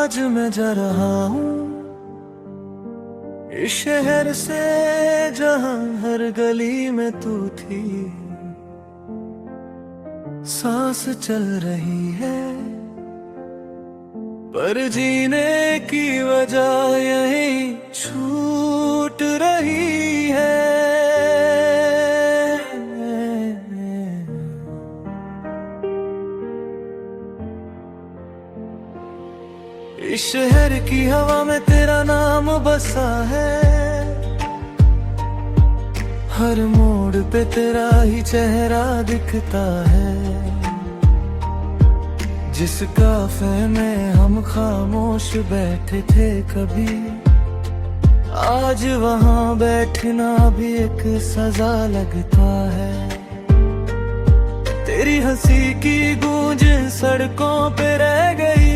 आज मैं जा रहा हूँ इस शहर से जहाँ हर गली में तू थी। सांस चल रही है पर जीने की वजह यही छूट रही है। इस शहर की हवा में तेरा नाम बसा है, हर मोड़ पे तेरा ही चेहरा दिखता है। जिस काफे में हम खामोश बैठे थे कभी, आज वहाँ बैठना भी एक सजा लगता है। तेरी हंसी की गूंज सड़कों पे रह गई,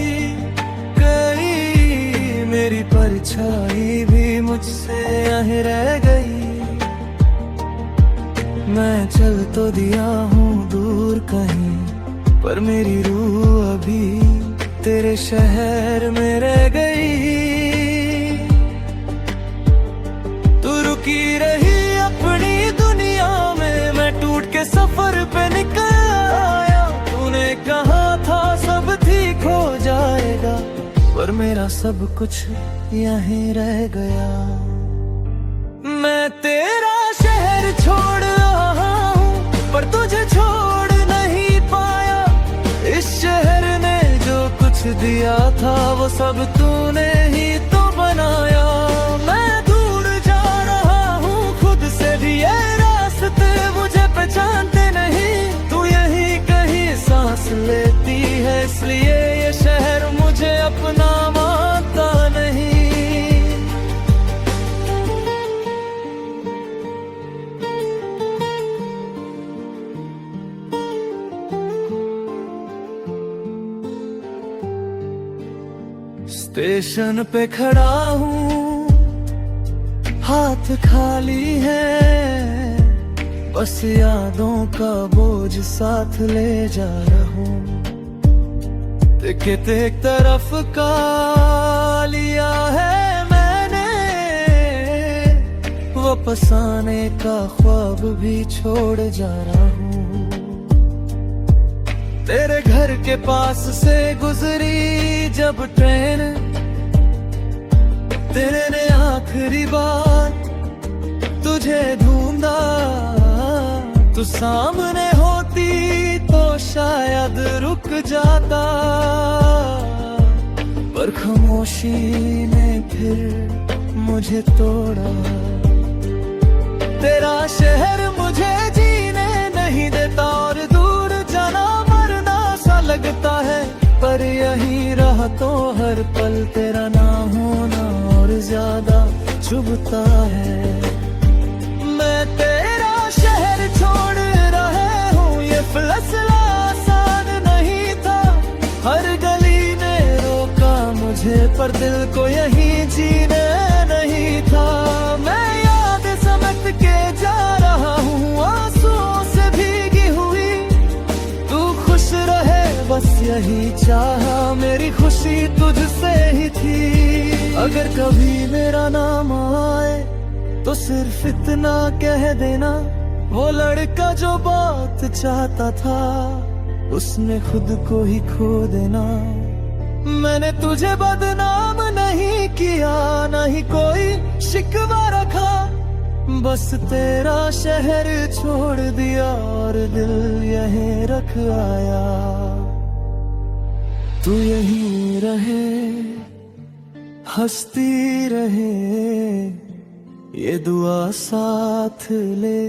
मेरी परछाई भी मुझसे यहीं रह गई। मैं चल तो दिया हूँ दूर कहीं, पर मेरी रूह अभी तेरे शहर में रह गई। तू रुकी रही अपनी दुनिया में, मैं टूट के सफर पे निकल आया। तूने कहा था सब ठीक हो जाएगा, पर मेरा सब कुछ यहीं रह गया। मैं तेरा शहर छोड़ रहा हूँ, पर तुझे छोड़ नहीं पाया। इस शहर ने जो कुछ दिया था वो सब तूने ही तो बनाया। मैं दूर जा रहा हूँ खुद से भी, ये रास्ते मुझे पहचानते नहीं। तू यहीं कहीं सांस लेती है, इसलिए ये शहर मुझे अपना मानता नहीं। स्टेशन पे खड़ा हूँ, हाथ खाली है, बस यादों का बोझ साथ ले जा रहा हूँ। देखे एक तरफ का लिया है मैंने, वापस आने का ख्वाब भी छोड़ जा रहा हूँ। तेरे घर के पास से गुजरी जब ट्रेन, तेरे ने आखिरी बार तुझे ढूंढा। तू सामने होती तो शायद रुक जाता, पर खामोशी ने फिर मुझे तोड़ा। तेरा शहर मुझे जीने नहीं देता, और दूर जाना मरना सा लगता है। पर यही रहा तो हर पल तेरा ना होना और ज्यादा चुभता है। मैं तेरा शहर छोड़ रहा हूँ, ये फैसला आसान नहीं था। हर गली ने रोका मुझे, पर दिल को यहीं जीने नहीं था। मैं याद समेट के जा रहा हूँ, आंसुओं से भीगी हुई। तू खुश रहे बस यही चाहा, मेरी खुशी तुझसे ही थी। अगर कभी मेरा नाम आए तो सिर्फ इतना कह देना, वो लड़का जो बात चाहता था उसने खुद को ही खो देना। मैंने तुझे बदनाम नहीं किया, नहीं कोई शिकवा रखा, बस तेरा शहर छोड़ दिया और दिल यहीं रख आया। तू यहीं रहे, हंसती रहे, ये दुआ साथ ले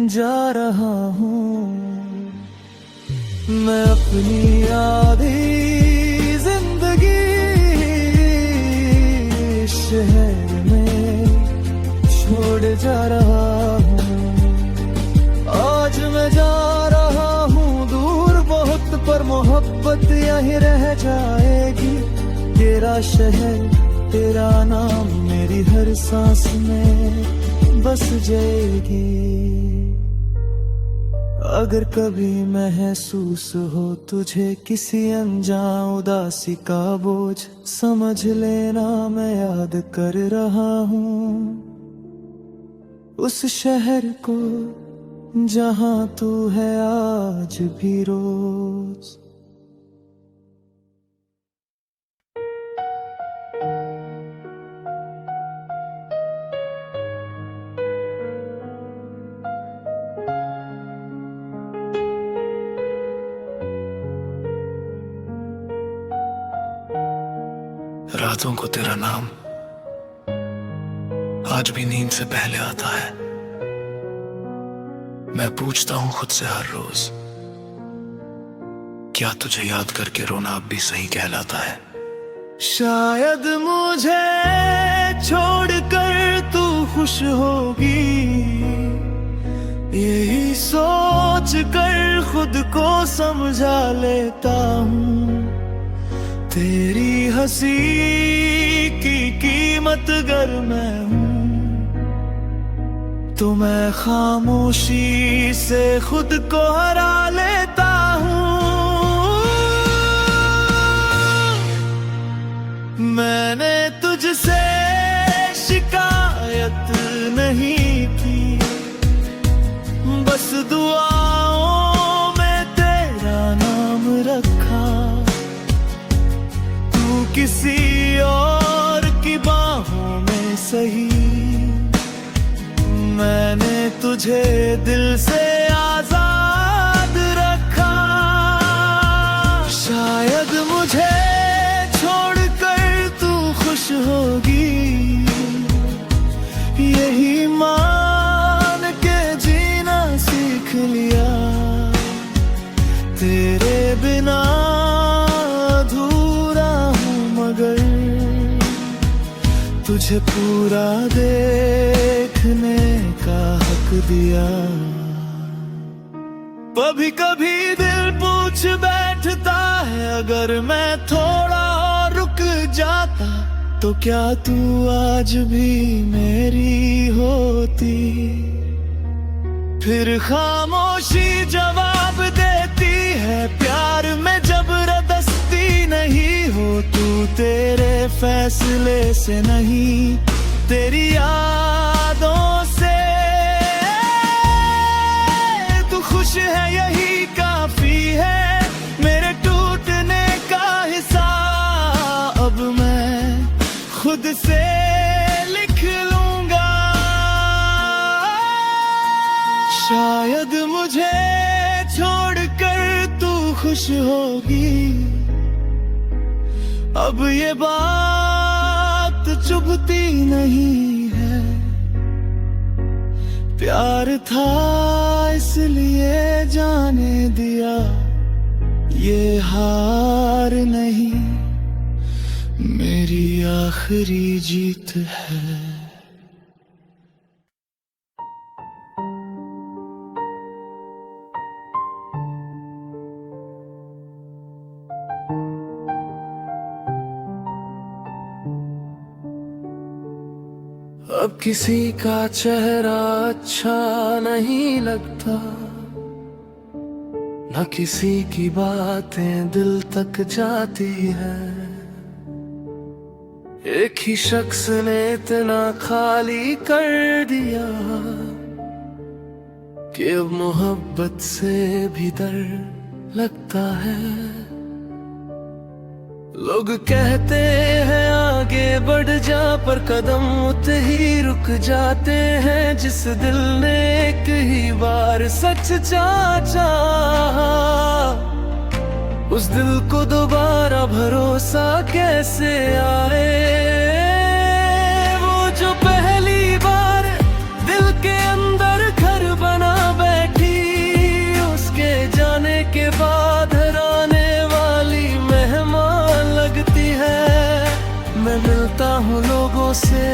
जा रहा हूँ। मैं अपनी आधी जिंदगी शहर में छोड़ जा रहा हूँ। आज मैं जा रहा हूँ दूर बहुत, पर मोहब्बत यहीं रह जाएगी। तेरा शहर, तेरा नाम मेरी हर सांस में बस जाएगी। अगर कभी महसूस हो तुझे किसी अनजान उदासी का बोझ, समझ लेना मैं याद कर रहा हूँ उस शहर को जहाँ तू है आज भी रोज। रातों को तेरा नाम आज भी नींद से पहले आता है। मैं पूछता हूं खुद से हर रोज, क्या तुझे याद करके रोना अब भी सही कहलाता है? शायद मुझे छोड़कर तू खुश होगी, यही सोच कर खुद को समझा लेता हूँ। तेरी हंसी की कीमत अगर मैं हूँ तो मैं खामोशी से खुद को हरा लेता हूँ। मैंने तुझसे शिकायत नहीं की, बस दुआओं में तेरा नाम रखा। तू किसी और की बाहों में सही, मैंने तुझे दिल से आजाद रखा। शायद मुझे छोड़कर तू खुश होगी, यही मान के जीना सीख लिया। तेरे बिना अधूरा हूँ मगर तुझे पूरा देखने का हक दिया। कभी कभी दिल पूछ बैठता है, अगर मैं थोड़ा और रुक जाता तो क्या तू आज भी मेरी होती? फिर खामोशी जवाब देती है, प्यार में जबरदस्ती नहीं हो तू, तेरे फैसले से नहीं तेरी यादों से। तू खुश है यही काफी है, मेरे टूटने का हिसाब अब मैं खुद से लिख लूंगा। शायद मुझे छोड़कर तू खुश होगी, अब ये बात चुभती नहीं है। प्यार था इसलिए जाने दिया, ये हार नहीं मेरी आखिरी जीत है। अब किसी का चेहरा अच्छा नहीं लगता, न किसी की बातें दिल तक जाती है। एक ही शख्स ने इतना खाली कर दिया कि अब मोहब्बत से भी डर लगता है। लोग कहते हैं आगे बढ़ जा, पर कदम उतने ही रुक जाते हैं। जिस दिल ने एक ही बार सच चाहा, उस दिल को दोबारा भरोसा कैसे आए? वो जो पहली बार दिल के अंदर घर बना बैठी, उसके जाने के बाद हराने वाली मेहमान लगती है। मैं मिलता हूँ लोगों से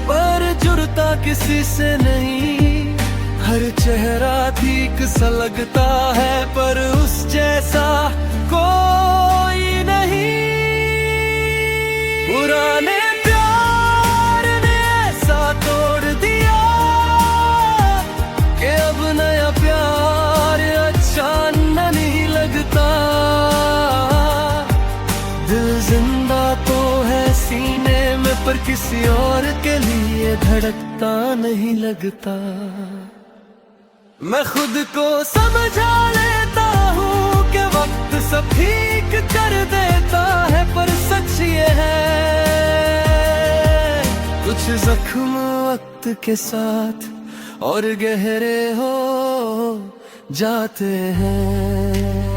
पर जुड़ता किसी से नहीं, हर चेहरा ठीक सा लगता है पर उस जैसा कोई नहीं। पुराने प्यार ने ऐसा तोड़ दिया कि अब नया प्यार किसी और के लिए धड़कता नहीं लगता। मैं खुद को समझा लेता हूँ कि वक्त सब ठीक कर देता है, पर सच ये है कुछ जख्म वक्त के साथ और गहरे हो जाते हैं।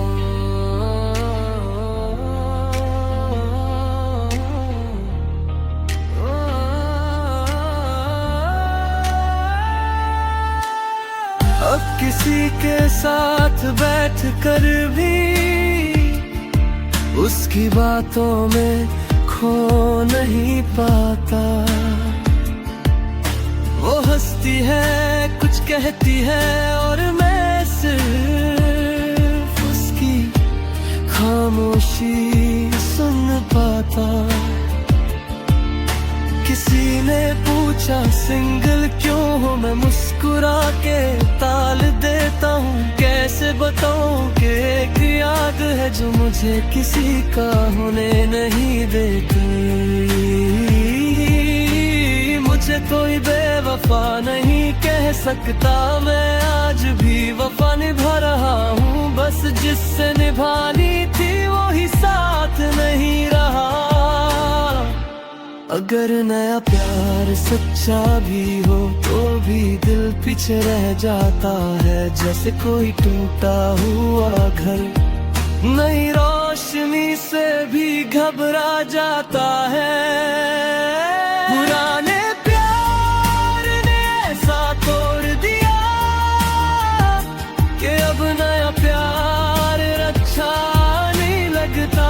अब किसी के साथ बैठ कर भी उसकी बातों में खो नहीं पाता। वो हंसती है, कुछ कहती है और मैं सिर्फ उसकी खामोशी सुन पाता। किसी ने पूछा सिंगल क्यों हो, मैं मुस्कुरा के ताल देता हूँ। कैसे बताऊँ कि एक याद है जो मुझे किसी का होने नहीं देती। मुझे कोई बेवफा नहीं कह सकता, मैं आज भी वफा निभा रहा हूँ। बस जिससे निभानी थी वो ही साथ नहीं रहा। अगर नया प्यार सच्चा भी हो तो भी दिल पीछे रह जाता है, जैसे कोई टूटा हुआ घर नई रोशनी से भी घबरा जाता है। पुराने प्यार ने ऐसा तोड़ दिया कि अब नया प्यार अच्छा नहीं लगता।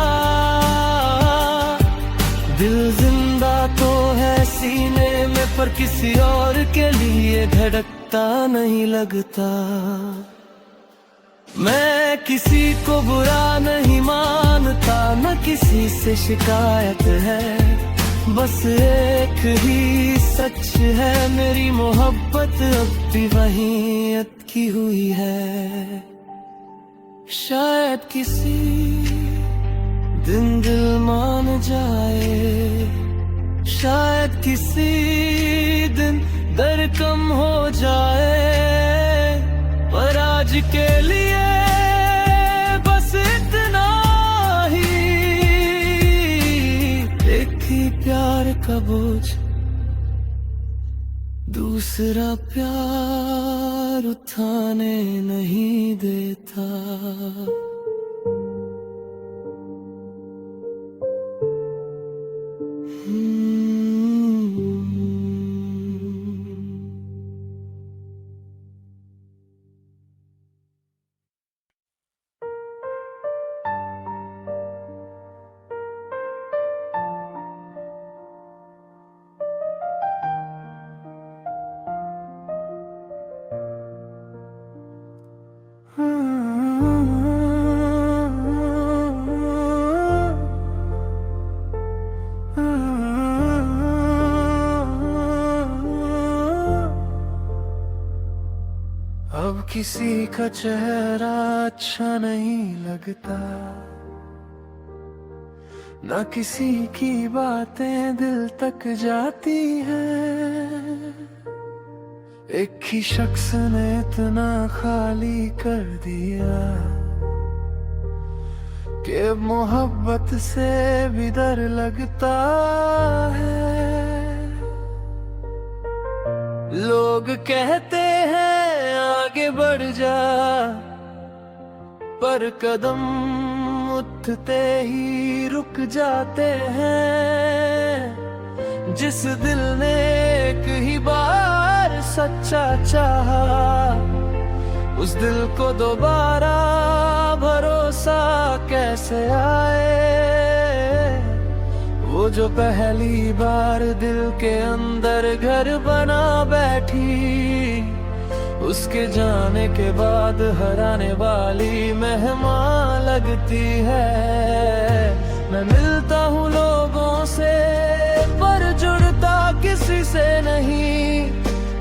दिल जिंदा तो है सीने में, पर किसी और के लिए धड़कता नहीं लगता। मैं किसी को बुरा नहीं मानता, न किसी से शिकायत है। बस एक ही सच है, मेरी मोहब्बत अब भी वहीं अटकी हुई है। शायद किसी दिन दिल मान जाए, शायद किसी दिन दर्द कम हो जाए, पर आज के लिए बस इतना ही। एक ही प्यार का बोझ दूसरा प्यार उठाने नहीं देता। अब किसी का चेहरा अच्छा नहीं लगता, ना किसी की बातें दिल तक जाती हैं। एक ही शख्स ने इतना खाली कर दिया कि अब मोहब्बत से भी डर लगता है। लोग कहते हैं आगे बढ़ जा, पर कदम उठते ही रुक जाते हैं। जिस दिल ने एक ही बार सच्चा चाहा, उस दिल को दोबारा भरोसा कैसे आए। वो जो पहली बार दिल के अंदर घर बना बैठी, उसके जाने के बाद हराने वाली मेहमान लगती है। मैं मिलता हूँ लोगों से पर जुड़ता किसी से नहीं।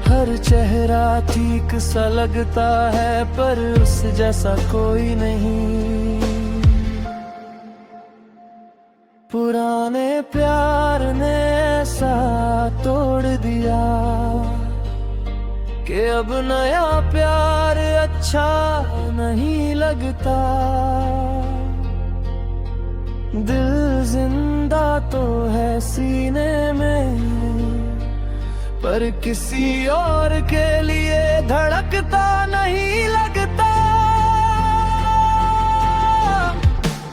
हर चेहरा ठीक सा लगता है पर उस जैसा कोई नहीं। पुराने प्यार ने ऐसा तोड़ दिया कि अब नया प्यार अच्छा नहीं लगता। दिल जिंदा तो है सीने में, पर किसी और के लिए धड़कता नहीं लगता।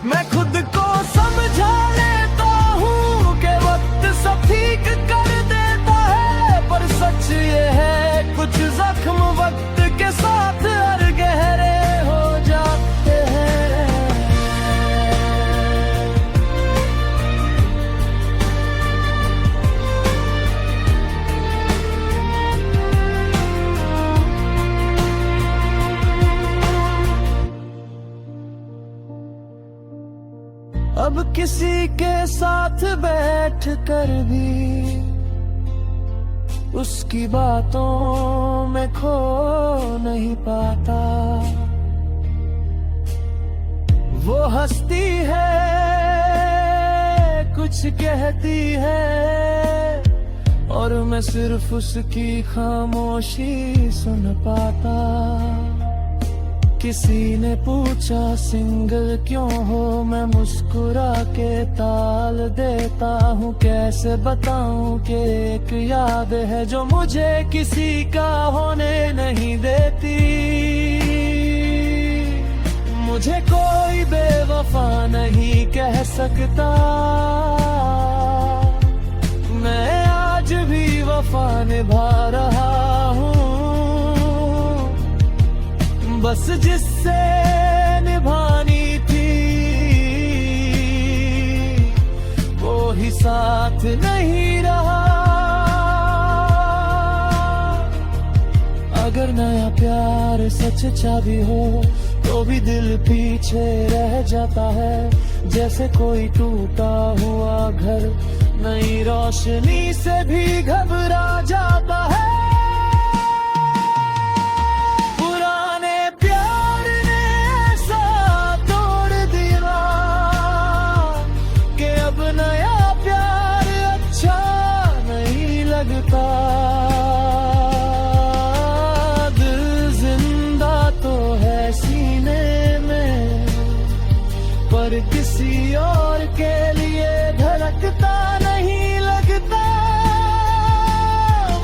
मैं खुद को समझा लेता हूँ कि वक्त सब ठीक कर देता है, पर सच ये है कुछ जख्म वक्त के साथ और गहरे हो जाते हैं। अब किसी के साथ बैठ कर भी उसकी बातों में खो नहीं पाता। वो हंसती है, कुछ कहती है, और मैं सिर्फ उसकी खामोशी सुन पाता। किसी ने पूछा सिंगल क्यों हो, मैं मुस्कुरा के ताल देता हूँ। कैसे बताऊं कि एक याद है जो मुझे किसी का होने नहीं देती। मुझे कोई बेवफा नहीं कह सकता, मैं आज भी वफा निभा रहा हूँ। बस जिससे निभानी थी वो ही साथ नहीं रहा। अगर नया प्यार सच्चा भी हो तो भी दिल पीछे रह जाता है। जैसे कोई टूटा हुआ घर नई रोशनी से भी घबरा जाता है। दिल जिंदा तो है सीने में, पर किसी और के लिए धड़कता नहीं लगता।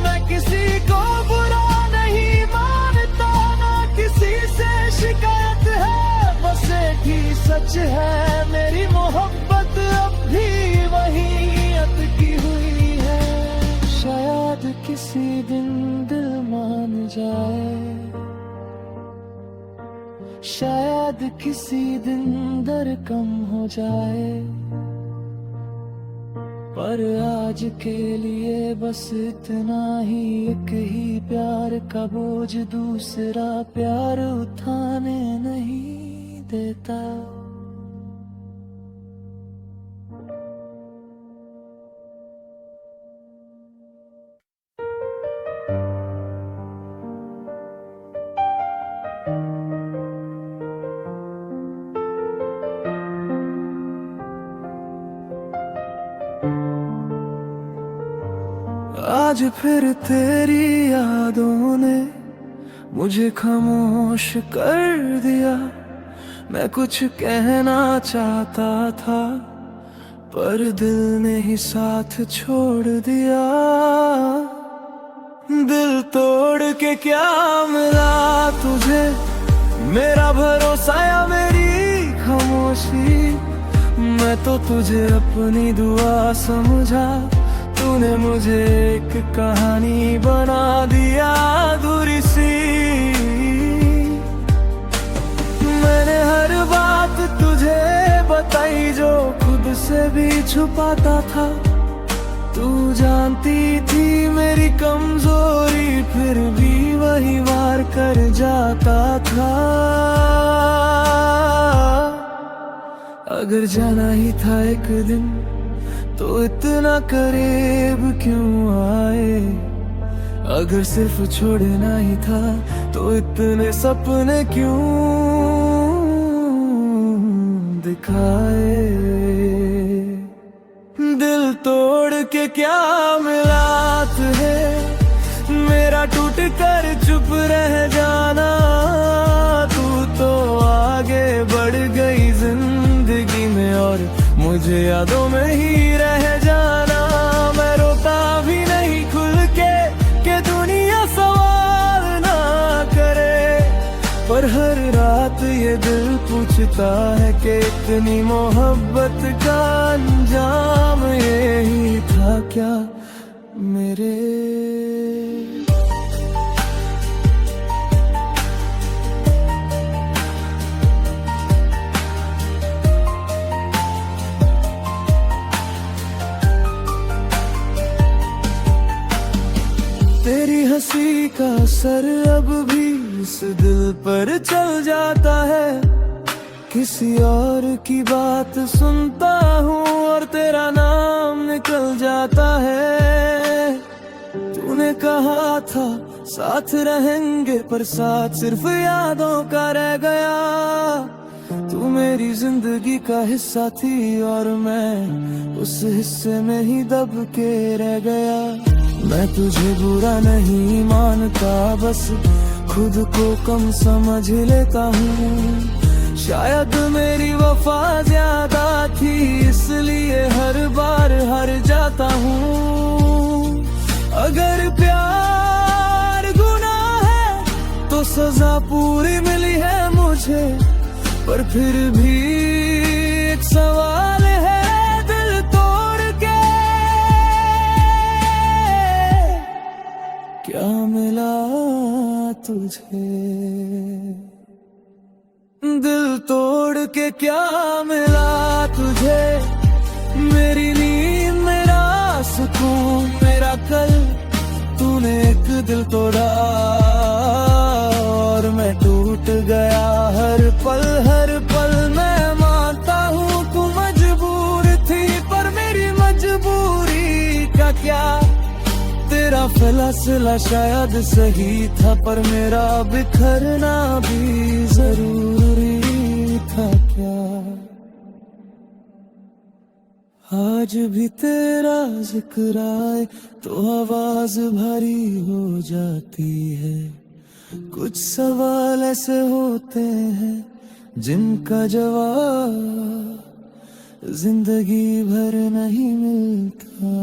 मैं किसी को बुरा नहीं मानता, ना किसी से शिकायत है। बस एक ही सच है, मेरी मोहब्बत अब भी वही अटकी हुई है। शायद किसी दिन दिल मान जाए, शायद किसी दिन दर कम हो जाए, पर आज के लिए बस इतना ही। एक ही प्यार का बोझ दूसरा प्यार उठाने नहीं देता। आज फिर तेरी यादों ने मुझे खामोश कर दिया। मैं कुछ कहना चाहता था, पर दिल ने ही साथ छोड़ दिया। दिल तोड़ के क्या मिला तुझे, मेरा भरोसा या मेरी खामोशी। मैं तो तुझे अपनी दुआ समझा, तूने मुझे एक कहानी बना दिया अधूरी सी। मैंने हर बात तुझे बताई जो खुद से भी छुपाता था। तू जानती थी मेरी कमजोरी, फिर भी वही वार कर जाता था। अगर जाना ही था एक दिन तो इतना करीब क्यों आए। अगर सिर्फ छोड़ना ही था तो इतने सपने क्यों दिखाए। दिल तोड़ के क्या मिला तुझे, मेरा टूट कर चुप रह जाना। तू तो आगे बढ़ गई जिंदगी में और मुझे यादों में ही रह जाना। मैं रोता भी नहीं खुल के कि दुनिया सवाल ना करे, पर हर रात ये दिल पूछता है कि इतनी मोहब्बत का अंजाम यही था क्या मेरे। तेरी हंसी का असर अब भी इस दिल पर चल जाता है। किसी और की बात सुनता हूँ और तेरा नाम निकल जाता है। तूने कहा था साथ रहेंगे, पर साथ सिर्फ यादों का रह गया। तू मेरी जिंदगी का हिस्सा थी और मैं उस हिस्से में ही दब के रह गया। मैं तुझे बुरा नहीं मानता, बस खुद को कम समझ लेता हूँ। शायद मेरी वफा ज्यादा थी, इसलिए हर बार हार जाता हूँ। अगर प्यार गुनाह है तो सजा पूरी मिली है मुझे, पर फिर भी एक सवाल है दिल तोड़ के क्या मिला तुझे। दिल तोड़ के क्या मिला तुझे, मेरी नींद मेरा सुकून मेरा कल। तूने एक दिल तोड़ा और मैं टूट गया हर पल मैं मानता हूँ तू मजबूर थी, पर मेरी मजबूरी का क्या। तेरा फैसला शायद सही था, पर मेरा बिखरना भी जरूरी था क्या। आज भी तेरा जिक्र आए तो आवाज भारी हो जाती है। कुछ सवाल ऐसे होते हैं जिनका जवाब जिंदगी भर नहीं मिलता।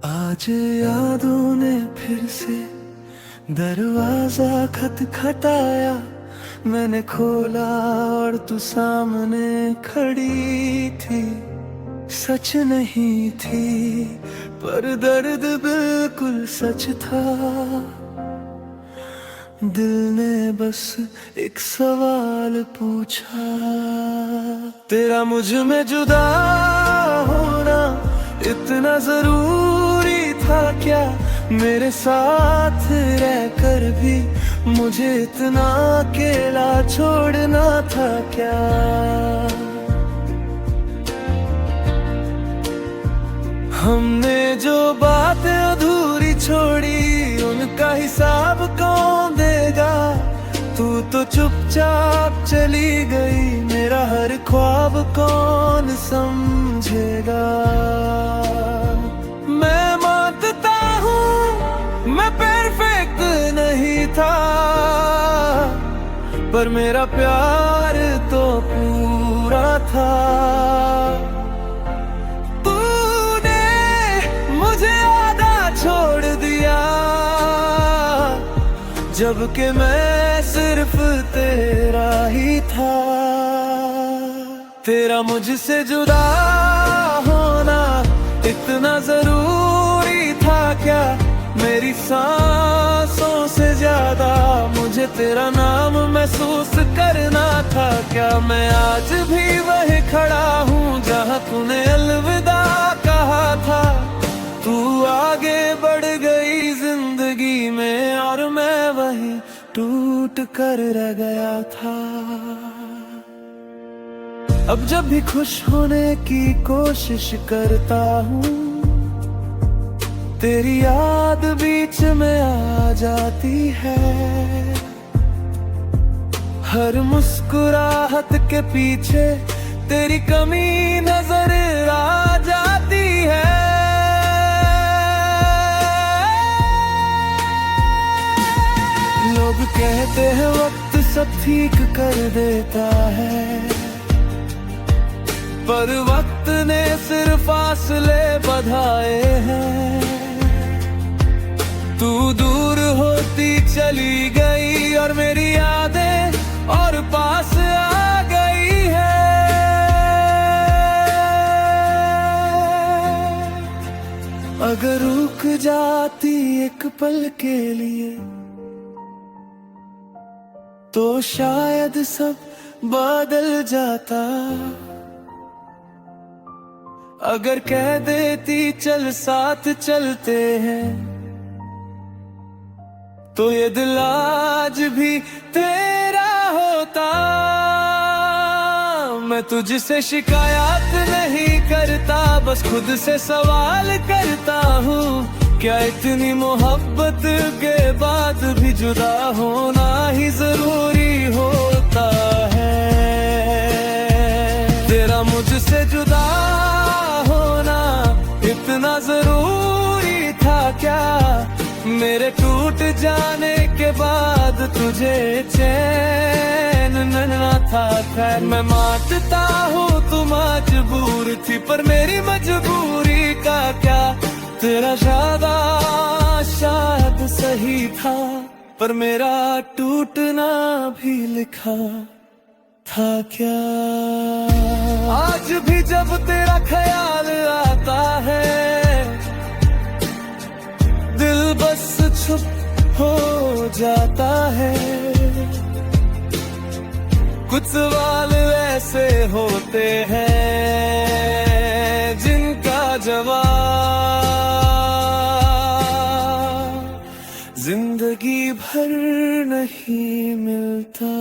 आज यादों ने फिर से दरवाजा खटखटाया। मैंने खोला और तू सामने खड़ी थी। सच नहीं थी पर दर्द बिल्कुल सच था। दिल ने बस एक सवाल पूछा, तेरा मुझ में जुदा होना इतना जरूरी था क्या। मेरे साथ रहकर भी मुझे इतना अकेला छोड़ना था क्या। हमने जो बातें अधूरी छोड़ी उनका हिसाब कौन देगा। तू तो चुपचाप चली गई, मेरा हर ख्वाब कौन समझेगा। मैं मानता हूँ मैं परफेक्ट नहीं था, पर मेरा प्यार तो पूरा था। तूने मुझे आधा छोड़ दिया, जबकि मैं सिर्फ तेरा ही था। तेरा मुझसे जुदा होना इतना जरूरी था क्या। मेरी सांसों से ज्यादा मुझे तेरा नाम महसूस करना था क्या। मैं आज भी वही खड़ा हूँ जहाँ तूने अलविदा कहा था। तू आगे बढ़ गई जिंदगी में और मैं वहीं टूट कर रह गया था। अब जब भी खुश होने की कोशिश करता हूँ, तेरी याद बीच में आ जाती है। हर मुस्कुराहट के पीछे तेरी कमी नजर आ जाती है। लोग कहते हैं वक्त सब ठीक कर देता है, पर वक्त ने सिर्फ फासले बढ़ाए हैं। तू दूर होती चली गई और मेरी यादें और पास आ गई है। अगर रुक जाती एक पल के लिए तो शायद सब बदल जाता। अगर कह देती चल साथ चलते हैं तो ये दिल आज भी तेरा होता। मैं तुझसे शिकायत नहीं करता, बस खुद से सवाल करता हूँ, क्या इतनी मोहब्बत के बाद भी जुदा होना ही जरूरी होता है? तेरा मुझसे जुदा होना इतना जरूरी था क्या? मेरे टूट जाने के बाद तुझे चैन न था। खैर मैं मानता हूँ तू मजबूर थी, पर मेरी मजबूरी का क्या? तेरा इरादा शायद सही था, पर मेरा टूटना भी लिखा था क्या? आज भी जब तेरा ख्याल आता है, दिल बस चुप हो जाता है। कुछ सवाल ऐसे होते हैं जिनका जवाब जिंदगी भर नहीं मिलता।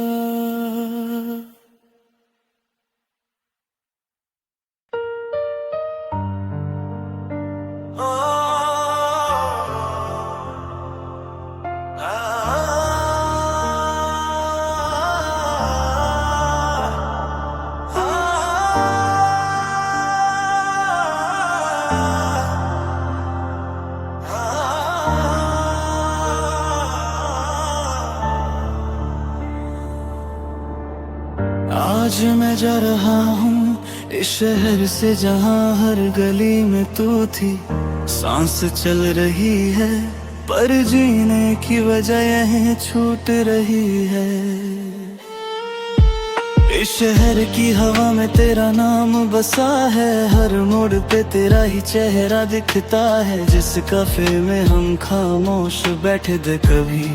आज मैं जा रहा हूँ इस शहर से जहाँ हर गली में तू थी। सांस चल रही है पर जीने की वजह यह छूट रही है। इस शहर की हवा में तेरा नाम बसा है, हर मोड़ पे तेरा ही चेहरा दिखता है। जिस कैफे में हम खामोश बैठे थे कभी,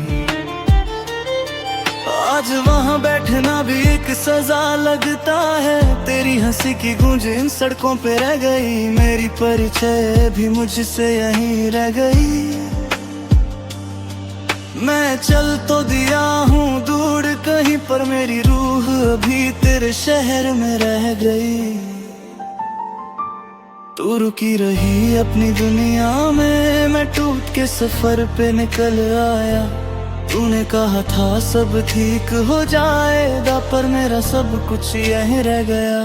आज वहाँ बैठना भी एक सजा लगता है। तेरी हंसी की गूंज इन सड़कों पे रह गई, मेरी परिचय भी मुझसे यहीं रह गई। मैं चल तो दिया हूँ दूर कहीं, पर मेरी रूह अभी तेरे शहर में रह गई। तू रुकी रही अपनी दुनिया में, मैं टूट के सफर पे निकल आया। तूने कहा था सब ठीक हो जाएगा, पर मेरा सब कुछ यहीं रह गया।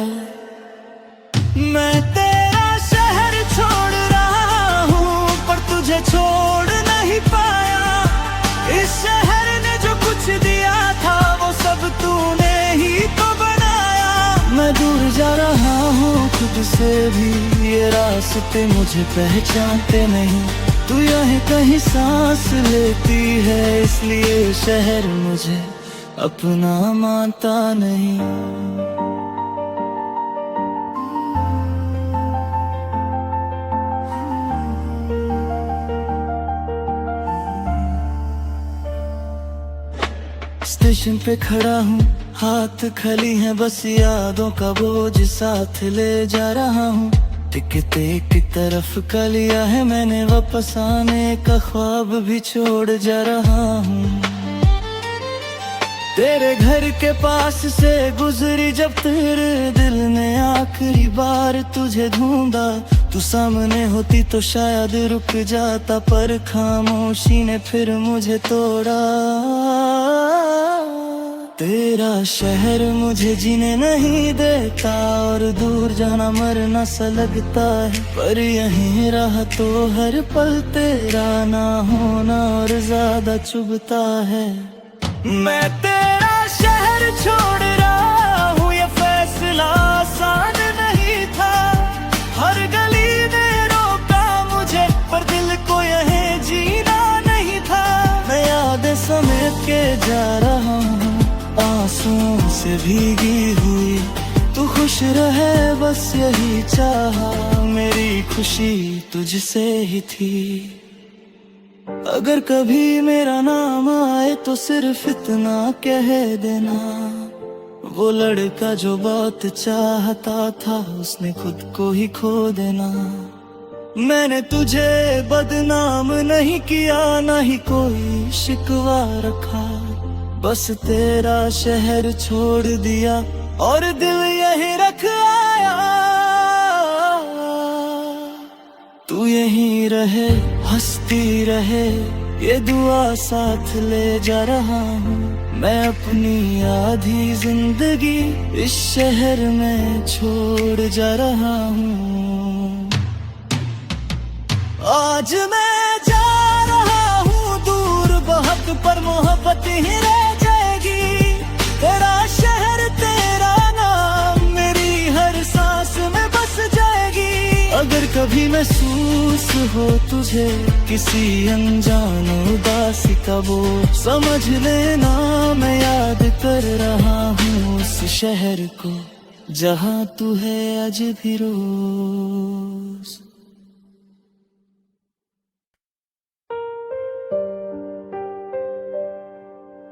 मैं तेरा शहर छोड़ रहा हूँ, पर तुझे छोड़ नहीं पाया। इस शहर ने जो कुछ दिया था वो सब तूने ही तो बनाया। मैं दूर जा रहा हूँ खुद से भी, ये रास्ते मुझे पहचानते नहीं। तू यहीं कहीं सांस लेती है, इसलिए शहर मुझे अपना मानता नहीं। स्टेशन पे खड़ा हूँ, हाथ खाली हैं, बस यादों का बोझ साथ ले जा रहा हूँ। टिकट एक तरफ का लिया है मैंने, वापस आने का ख्वाब भी छोड़ जा रहा हूँ। तेरे घर के पास से गुजरी जब तेरे दिल ने आखिरी बार तुझे ढूंढा, तू सामने होती तो शायद रुक जाता, पर खामोशी ने फिर मुझे तोड़ा। तेरा शहर मुझे जीने नहीं देता, और दूर जाना मरना सा लगता है, पर यहीं रहा तो हर पल तेरा ना होना और ज्यादा चुभता है। मैं तेरा शहर छोड़ रहा हूँ, ये फैसला आसान नहीं था। हर गली ने रोका मुझे, पर दिल को यहीं जीना नहीं था। मैं यादें समेट के जा रहा हूँ, आंसुओं से भीगी हुई। तू खुश रहे बस यही चाहा, मेरी खुशी तुझसे ही थी। अगर कभी मेरा नाम आए तो सिर्फ इतना कह देना, वो लड़का जो बहुत चाहता था उसने खुद को ही खो देना। मैंने तुझे बदनाम नहीं किया, ना ही कोई शिकवा रखा, बस तेरा शहर छोड़ दिया और दिल यही रख आया। तू यहीं रहे हंसती रहे, ये दुआ साथ ले जा रहा हूँ। मैं अपनी आधी जिंदगी इस शहर में छोड़ जा रहा हूँ। आज मैं जा रहा हूँ दूर बहुत, पर मोहब्बत ही रह जाएगी। तेरा शहर तेरा नाम मेरी हर सांस में बस जाएगी। अगर कभी महसूस हो तुझे किसी अनजान उदासी का बोझ, समझ लेना मैं याद कर रहा हूँ उस शहर को जहाँ तू है आज भी रोज।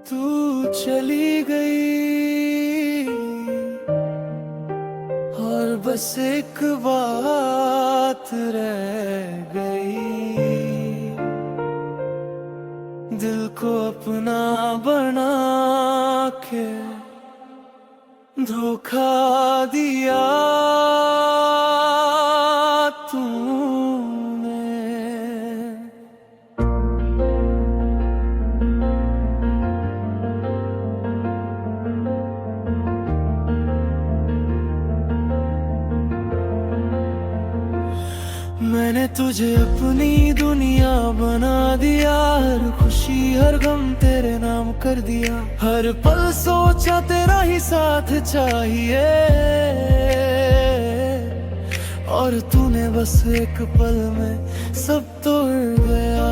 तू चली गई और बस एक बात रह गई, दिल को अपना बना के धोखा दिया तूने। मैंने तुझे अपनी दुनिया बना दिया, हर खुशी हर गम तेरे नाम कर दिया। हर पल सोचा तेरा ही साथ चाहिए, और तूने बस एक पल में सब तोड़ गया।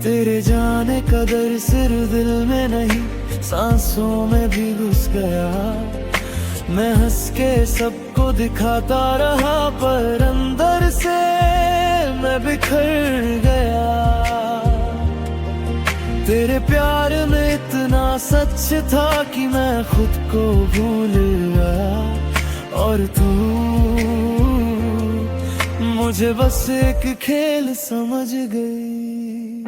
तेरे जाने का दर्द सिर्फ दिल में नहीं सांसों में भी घुस गया। मैं हंस के सबको दिखाता रहा, पर अंदर से मैं बिखर गया। तेरे प्यार में इतना सच था कि मैं खुद को भूल गया, और तू मुझे बस एक खेल समझ गई।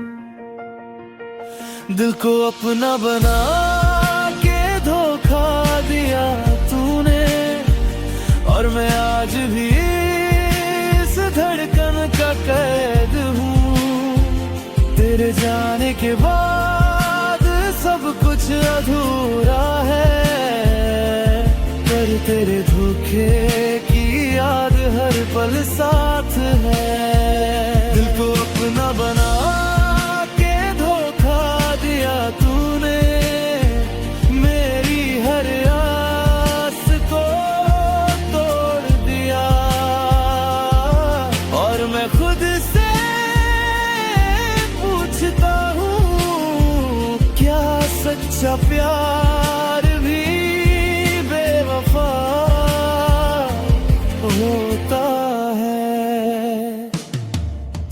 दिल को अपना बना के धोखा दिया तूने, और मैं आज भी इस धड़कन का कैद हूँ। तेरे जाने के बाद सब कुछ अधूरा है, पर तेरे धोखे की याद हर पल साथ है। दिल को अपना बना के धोखा दिया तूने, मेरी हर आस को तोड़ दिया। और मैं खुद से पूछता हूँ, क्या सच्चा प्यार भी बेवफा होता है?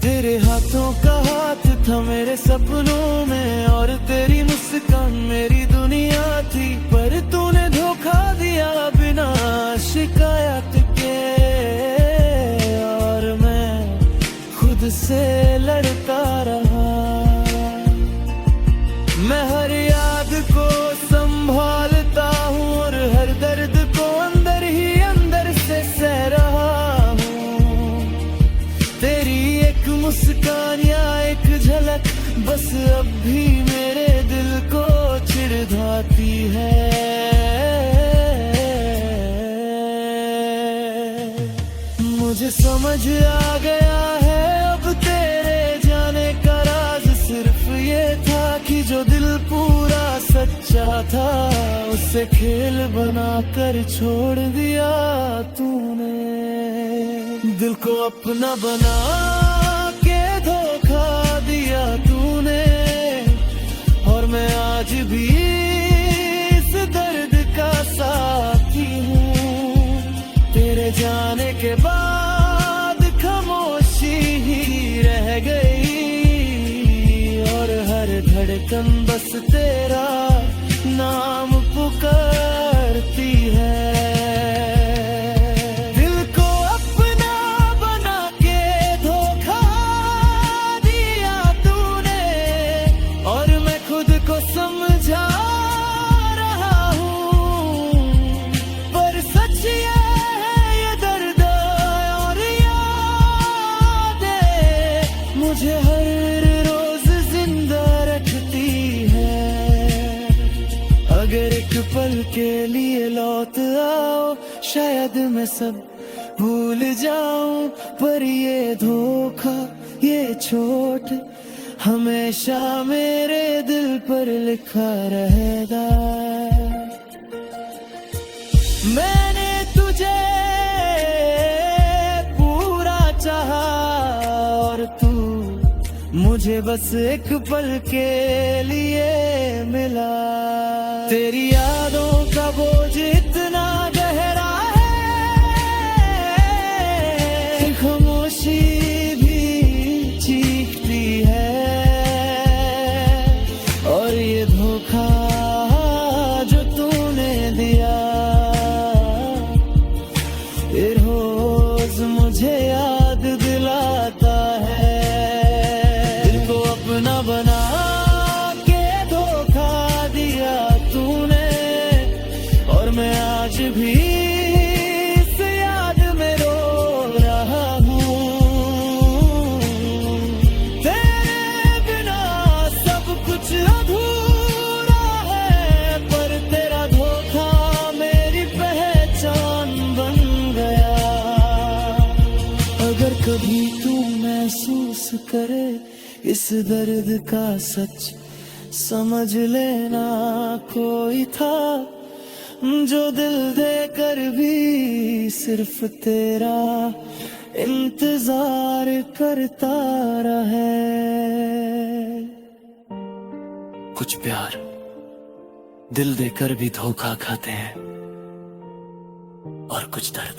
तेरे हाथों का हाथ था मेरे सपनों में, और तेरी मुस्कान मेरी दुनिया थी, पर तूने धोखा दिया बिना शिकायत के। और मैं खुद से लड़ता रहा, मैं हर एक मुस्कान या एक झलक बस अब भी मेरे दिल को चिढ़ाती है। मुझे समझ आ गया है अब तेरे जाने का राज सिर्फ ये था कि जो दिल पूरा सच्चा था उसे खेल बनाकर छोड़ दिया तूने। दिल को अपना बना के धोखा दिया तूने और मैं आज भी इस दर्द का साथी हूँ। तेरे जाने के बाद खामोशी ही रह गई और हर धड़कन बस तेरा नाम पुकारती है। समझा रहा हूँ पर सच ये है ये दर्द और यादें मुझे हर रोज जिंदा रखती है। अगर एक पल के लिए लौट आओ शायद मैं सब भूल जाऊं पर ये धोखा ये चोट हमेशा मेरे दिल पर लिखा रहेगा। मैंने तुझे पूरा चाहा और तू मुझे बस एक पल के लिए मिला। तेरी यादों का बोझ इतना गहरा है खामोशी भी चीखती है। जो तूने दिया ये रोज मुझे याद दिलाता है। दिल को अपना बना के धोखा दिया तूने और मैं आज भी इस याद में रो रहा हूँ। तेरे बिना सब कुछ अधूरा है पर तेरा धोखा मेरी पहचान बन गया। अगर कभी तू महसूस करे इस दर्द का सच समझ लेना कोई था जो दिल देकर भी सिर्फ तेरा इंतजार करता रहे। कुछ प्यार दिल देकर भी धोखा खाते हैं और कुछ दर्द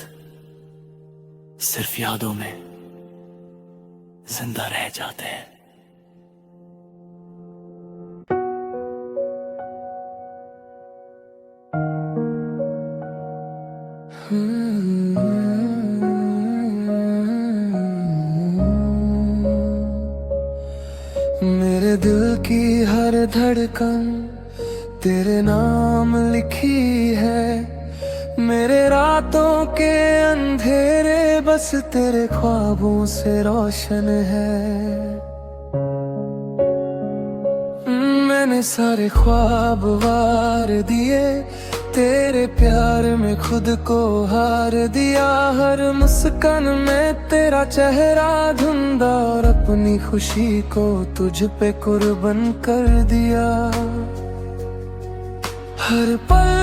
सिर्फ यादों में जिंदा रह जाते हैं। मेरे दिल की हर धड़कन तेरे नाम लिखी है। मेरे रातों के अंधेरे बस तेरे ख्वाबों से रोशन है। मैंने सारे ख्वाब वार दिए तेरे प्यार में खुद को हार दिया। हर मुस्कान में तेरा चेहरा धुंधा और अपनी खुशी को तुझ पे कुर्बान कर दिया। हर पल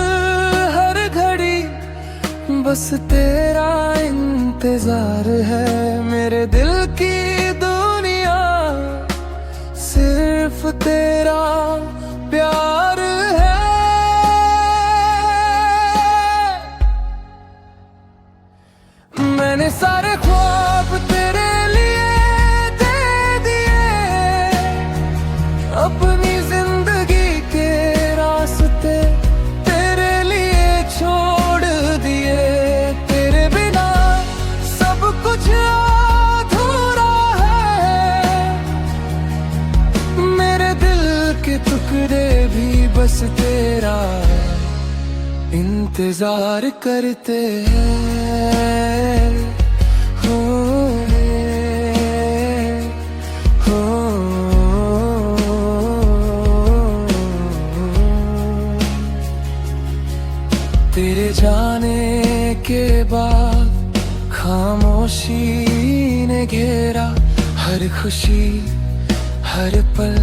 हर घड़ी बस तेरा इंतजार है। मेरे दिल की दुनिया सिर्फ तेरा प्यार है। मैंने सारे ख्वाब तेरे लिए दे दिए, अपनी जिंदगी के रास्ते तेरे लिए छोड़ दिए। तेरे बिना सब कुछ अधूरा है। मेरे दिल के टुकड़े भी बस तेरा इंतजार करते हैं। हर खुशी हर पल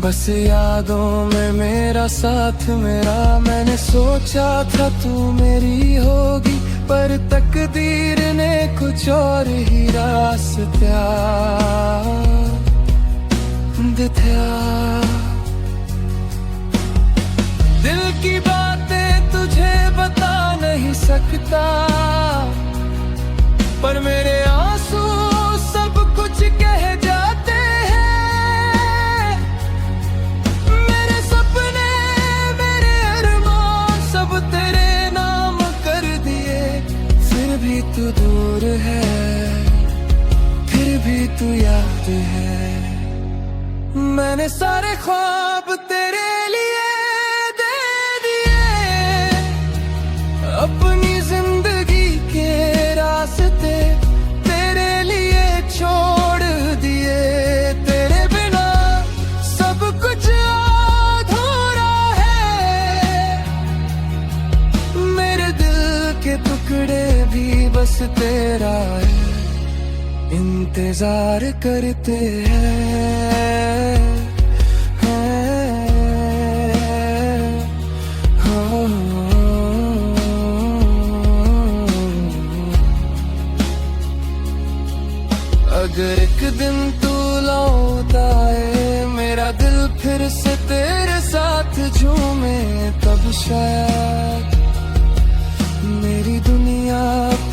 बस यादों में मेरा साथ मेरा। मैंने सोचा था तू मेरी होगी पर तकदीर ने कुछ और ही रास्ता दिखाया। दिल की बातें तुझे बता नहीं सकता पर मेरे आंसू सब कुछ कह जाते हैं। मेरे सपने मेरे अरमान सब तेरे नाम कर दिए। फिर भी तू दूर है फिर भी तू याद है। मैंने सारे ख्वाब तेरे लिए दे दिए। अपनी जिंदगी के रास्ते तेरे लिए छोड़ दिए। तेरे बिना सब कुछ अधूरा है। मेरे दिल के टुकड़े भी बस तेरा है इंतजार करते हैं। अगर एक दिन तू लौट आए मेरा दिल फिर से तेरे साथ झूमे तब शायद मेरी दुनिया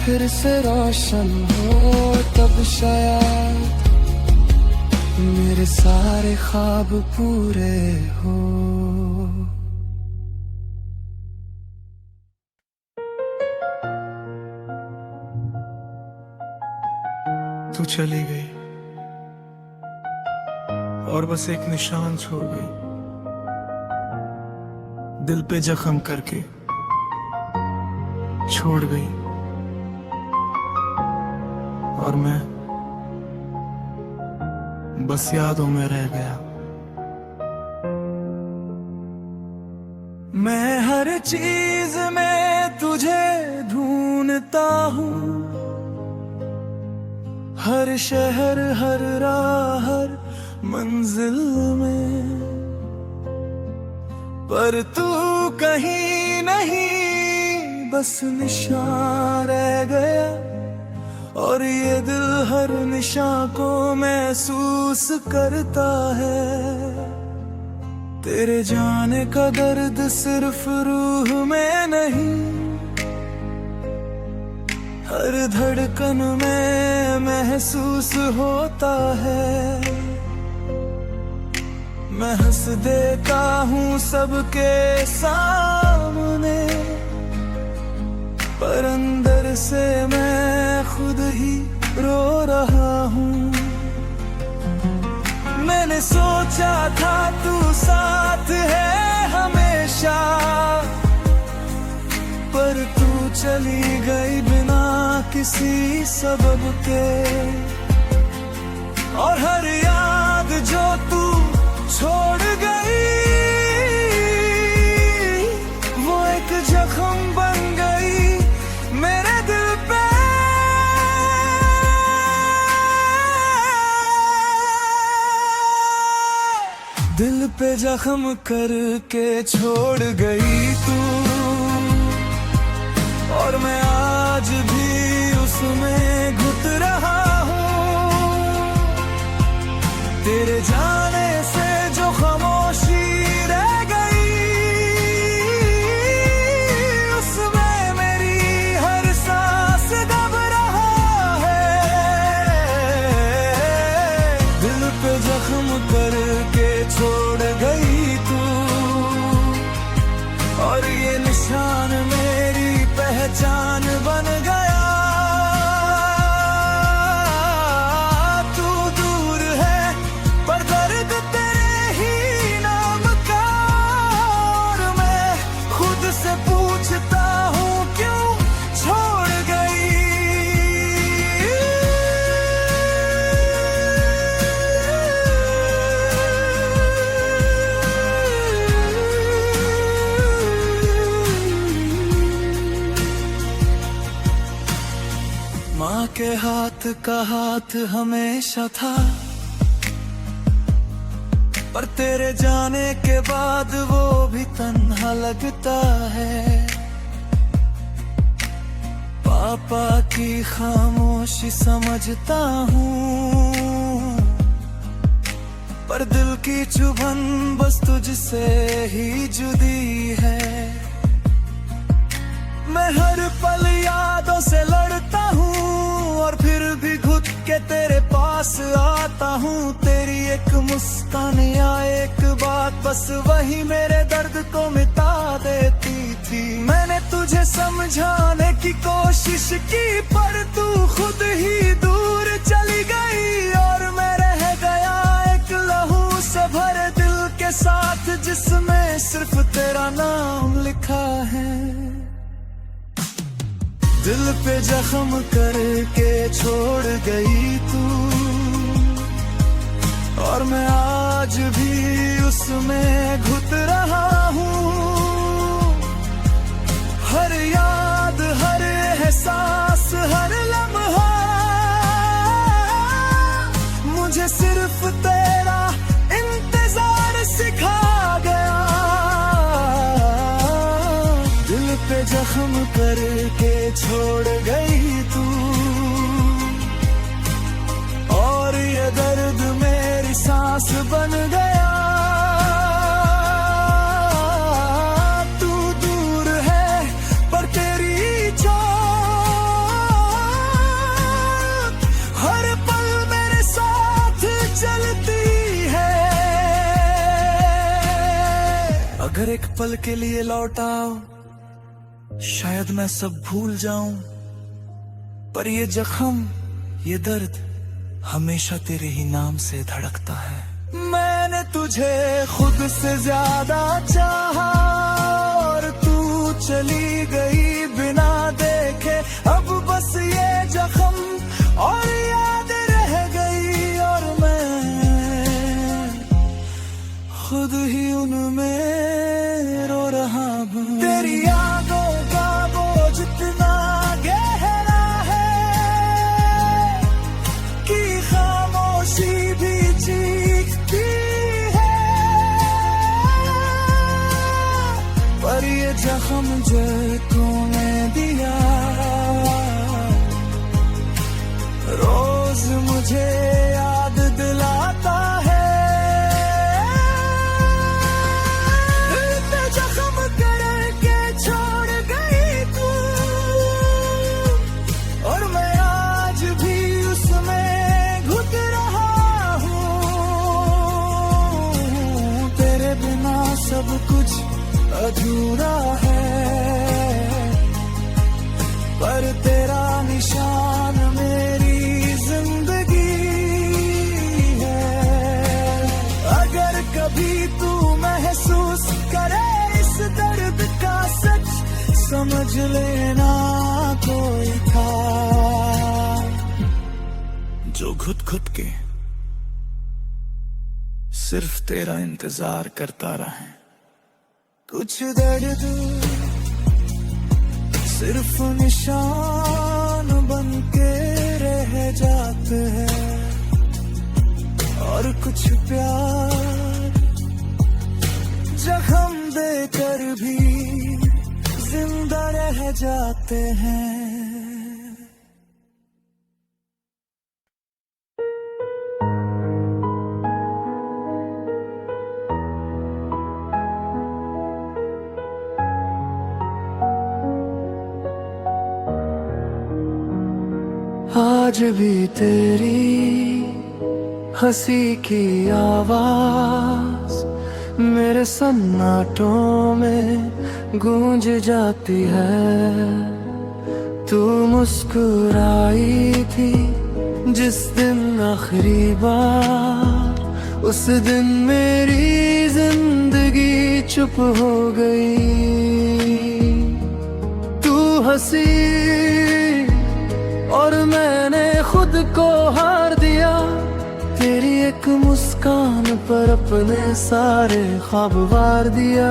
फिर से रोशन हो। तब शायद मेरे सारे ख्वाब पूरे हो। तू चली गई और बस एक निशान छोड़ गई दिल पे जख्म करके छोड़ गई। और मैं बस यादों में रह गया। मैं हर चीज में तुझे ढूंढता हूँ। हर शहर हर राह हर मंजिल में पर तू कहीं नहीं बस निशान रह गया। और ये दिल हर निशान को महसूस करता है। तेरे जाने का दर्द सिर्फ रूह में नहीं हर धड़कन में महसूस होता है। मैं हंस देता हूँ सबके सामने पर अंदर से मैं खुद ही रो रहा हूँ। मैंने सोचा था तू साथ है हमेशा पर तू चली गई बिना किसी सबब के। और हर याद जो तू छोड़ गई वो एक जख्म बन गई मेरे दिल पे। दिल पे जख्म करके छोड़ गई तू और मैं आज भी उसमें घुट रहा हूँ। तेरे जाने से जो खामोशी रह गई उसमें मेरी हर सांस दब रहा है। दिल पे जख्म करके छोड़ गई तू और ये निशान मेरी पहचान बन गया। साथ का हाथ हमेशा था, पर तेरे जाने के बाद वो भी तन्हा लगता है। पापा की खामोशी समझता हूँ, पर दिल की चुभन बस तुझसे ही जुदी है। मैं हर पल यादों से लड़ता हूँ और फिर भी घुट के तेरे पास आता हूँ। तेरी एक मुस्कान या एक बात बस वही मेरे दर्द को मिटा देती थी। मैंने तुझे समझाने की कोशिश की, पर तू खुद ही दूर चली गई और मैं रह गया एक लहू से भरे दिल के साथ, जिसमें सिर्फ तेरा नाम लिखा है। दिल पे जख्म करके छोड़ गई तू, और मैं आज भी उसमें घुट रहा हूँ। हर याद, हर एहसास, हर लम्हा मुझे सिर्फ तेरा इंतजार सिखा गया। दिल पे जख्म करके छोड़ गई तू, और ये दर्द मेरी सांस बन गया। तू दूर है पर तेरी चाहत हर पल मेरे साथ चलती है। अगर एक पल के लिए लौट आओ, शायद मैं सब भूल जाऊं, पर ये जख्म, ये दर्द हमेशा तेरे ही नाम से धड़कता है। मैंने तुझे खुद से ज्यादा चाहा और तू चली गई बिना देखे। अब बस ये जख्म और याद रह गई, और मैं खुद ही उनमें रो रहा हूँ। तेरी यादों का बोझ इतना गहरा है कि खामोशी भी चीखती है। पर ये जख्म जो तूने दिया रोज मुझे याद दिलाता है। सब कुछ अधूरा है, पर तेरा निशान मेरी जिंदगी है। अगर कभी तू महसूस करे इस दर्द का सच, समझ लेना कोई था जो घुट घुट के सिर्फ तेरा इंतजार करता रहा। कुछ दर्द सिर्फ निशान बन के रह जाते हैं, और कुछ प्यार जख्म देकर भी जिंदा रह जाते हैं। आज भी तेरी हंसी की आवाज मेरे सन्नाटों में गूंज जाती है। तू मुस्कुराई थी जिस दिन आखिरी बार, उस दिन मेरी जिंदगी चुप हो गई। तू हंसी और मैंने खुद को हार दिया, तेरी एक मुस्कान पर अपने सारे ख्वाब वार दिया।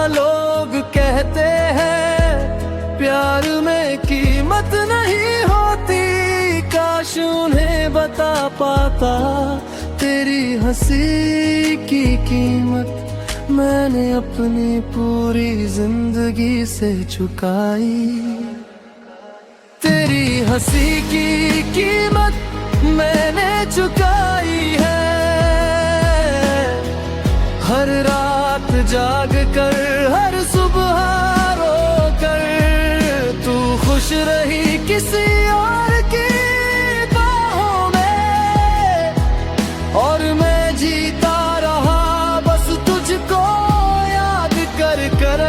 लोग कहते हैं प्यार में कीमत नहीं होती, काश उन्हें बता पाता तेरी हंसी की कीमत मैंने अपनी पूरी जिंदगी से चुकाई। तेरी हंसी की कीमत मैंने चुकाई है। हर रात जाग कर हर सुबह रो कर तू खुश रही किसी और की बाहों में, और मैं जीता रहा बस तुझको याद कर कर।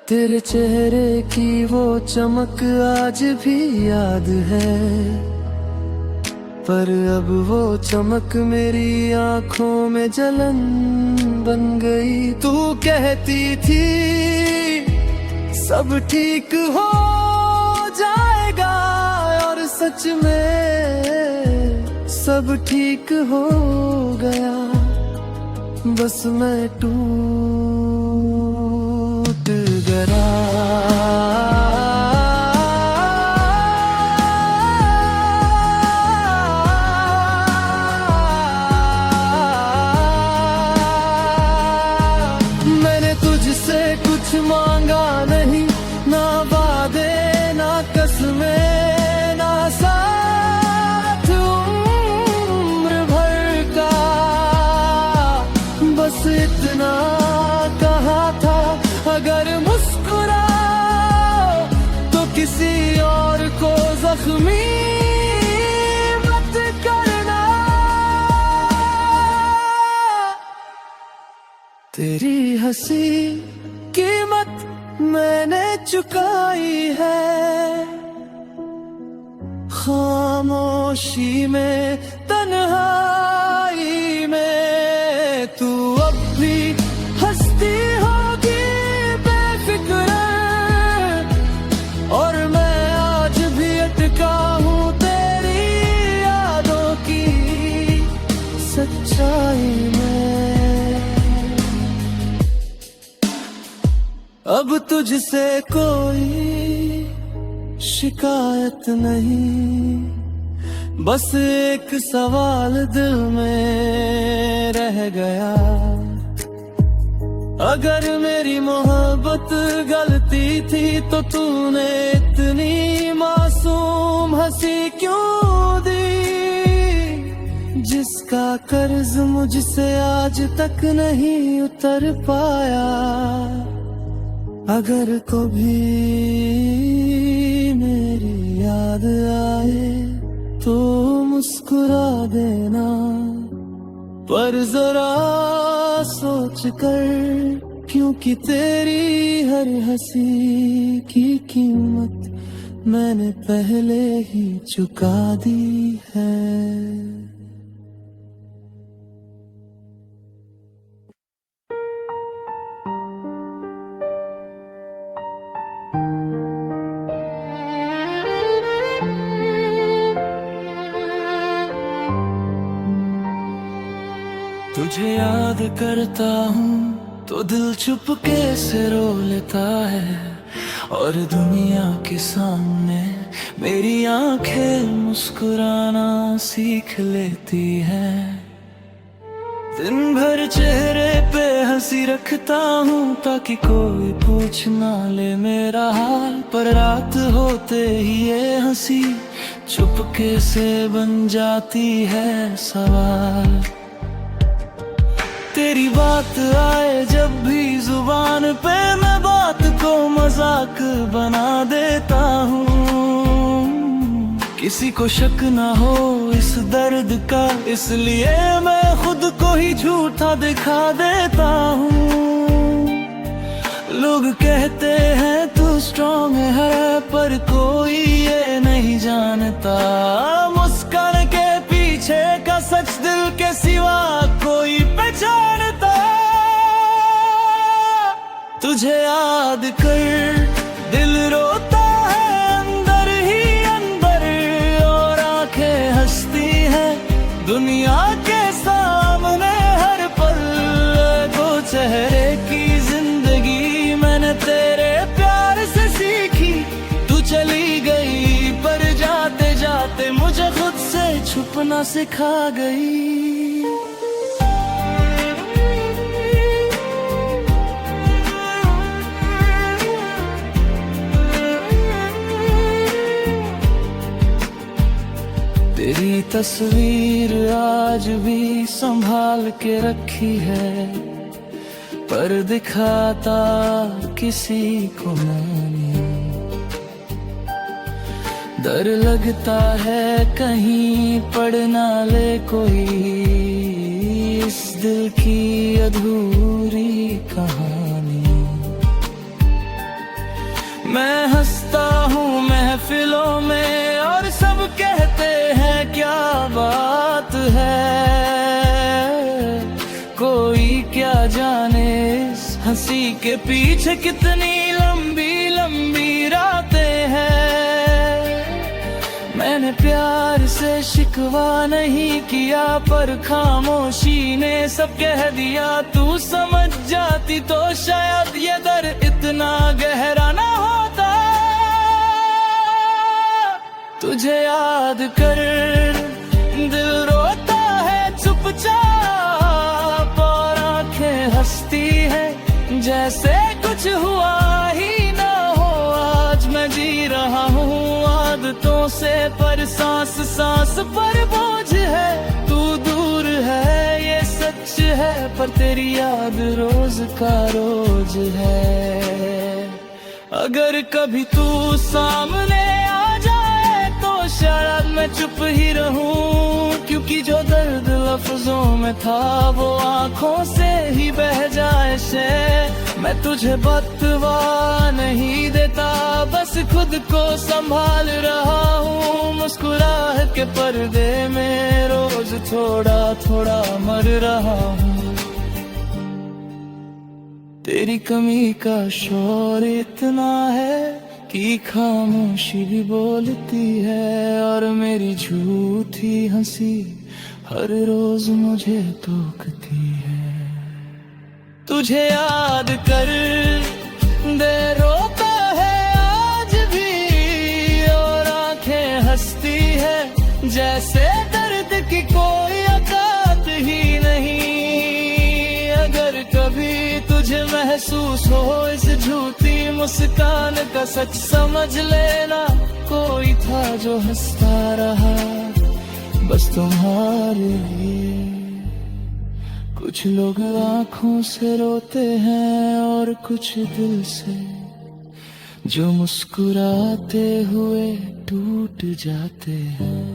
तेरे चेहरे की वो चमक आज भी याद है, पर अब वो चमक मेरी आंखों में जलन बन गई। तू कहती थी सब ठीक हो जाएगा, और सच में सब ठीक हो गया। बस मैं टूट गया। तुझसे कुछ मांगा नहीं, ना वादे ना कसमें ना साथ उम्र भर का, बस इतना कहा था अगर मुस्कुराओ तो किसी और को जख्मी मत करना। तेरी हंसी कीमत मैंने चुकाई है। खामोशी में तन्हाई में तू अब भी हंसती होगी बेफिक्र, और मैं आज भी अटका हूँ तेरी यादों की सच्चाई में। अब तुझसे कोई शिकायत नहीं, बस एक सवाल दिल में रह गया। अगर मेरी मोहब्बत गलती थी तो तूने इतनी मासूम हंसी क्यों दी, जिसका कर्ज मुझसे आज तक नहीं उतर पाया। अगर कभी मेरी याद आए तो मुस्कुरा देना, पर जरा सोच कर, क्योंकि तेरी हर हंसी की कीमत मैंने पहले ही चुका दी है। तुझे याद करता हूँ तो दिल चुपके से रो लेता है, और दुनिया के सामने मेरी आंखें मुस्कुराना सीख लेती हैं। दिन भर चेहरे पे हंसी रखता हूँ ताकि कोई पूछ ना ले मेरा हाल, पर रात होते ही ये हंसी चुपके से बन जाती है सवाल। तेरी बात आए जब भी जुबान पे मैं बात को मजाक बना देता हूँ, किसी को शक ना हो इस दर्द का, इसलिए मैं खुद को ही झूठा दिखा देता हूँ। लोग कहते हैं तू स्ट्रॉन्ग है, पर कोई ये नहीं जानता मुस्कान के पीछे का सच दिल के सिवा कोई पहचानता। तुझे याद कर दिल रोता है अंदर ही अंदर, और आंखें हंसती हैं दुनिया के सामने हर पल। दो चेहरे की जिंदगी मैंने तेरे प्यार से सीखी, तू मुझे खुद से छुपना सिखा गई। तेरी तस्वीर आज भी संभाल के रखी है, पर दिखाता किसी को नहीं। डर लगता है कहीं पढ़ ना ले कोई इस दिल की अधूरी कहानी। मैं हंसता हूँ महफिलों में और सब कहते हैं क्या बात है। कोई क्या जाने इस हंसी के पीछे कितनी लंबी लंबी रातें हैं। मैंने प्यार से शिकवा नहीं किया, पर खामोशी ने सब कह दिया। तू समझ जाती तो शायद ये दर्द इतना गहरा ना होता। तुझे याद कर दिल रोता है चुपचाप, और आंखें हंसती है जैसे कुछ हुआ ही ना हो। आज मैं जी रहा हूँ आदतों से, पर सांस सांस पर बोझ है। तू दूर है ये सच है, पर तेरी याद रोज का रोज है। अगर कभी तू सामने आ जाए तो शायद मैं चुप ही रहूं, क्योंकि जो दर्द लफ्जों में था वो आंखों से ही बह जाए से। मैं तुझे बतवा नहीं देता, बस खुद को संभाल रहा हूँ। मुस्कुराहट के पर्दे में रोज थोड़ा थोड़ा मर रहा हूँ। तेरी कमी का शोर इतना है कि खामोशी भी बोलती है, और मेरी झूठी हंसी हर रोज मुझे टोकती है। तुझे याद कर दे रोता है आज भी, और आंखें हंसती है जैसे दर्द की कोई औकात ही नहीं। अगर कभी तुझे महसूस हो इस झूठी मुस्कान का, सच समझ लेना कोई था जो हंसता रहा बस तुम्हारे लिए। कुछ लोग आंखों से रोते हैं और कुछ दिल से, जो मुस्कुराते हुए टूट जाते हैं।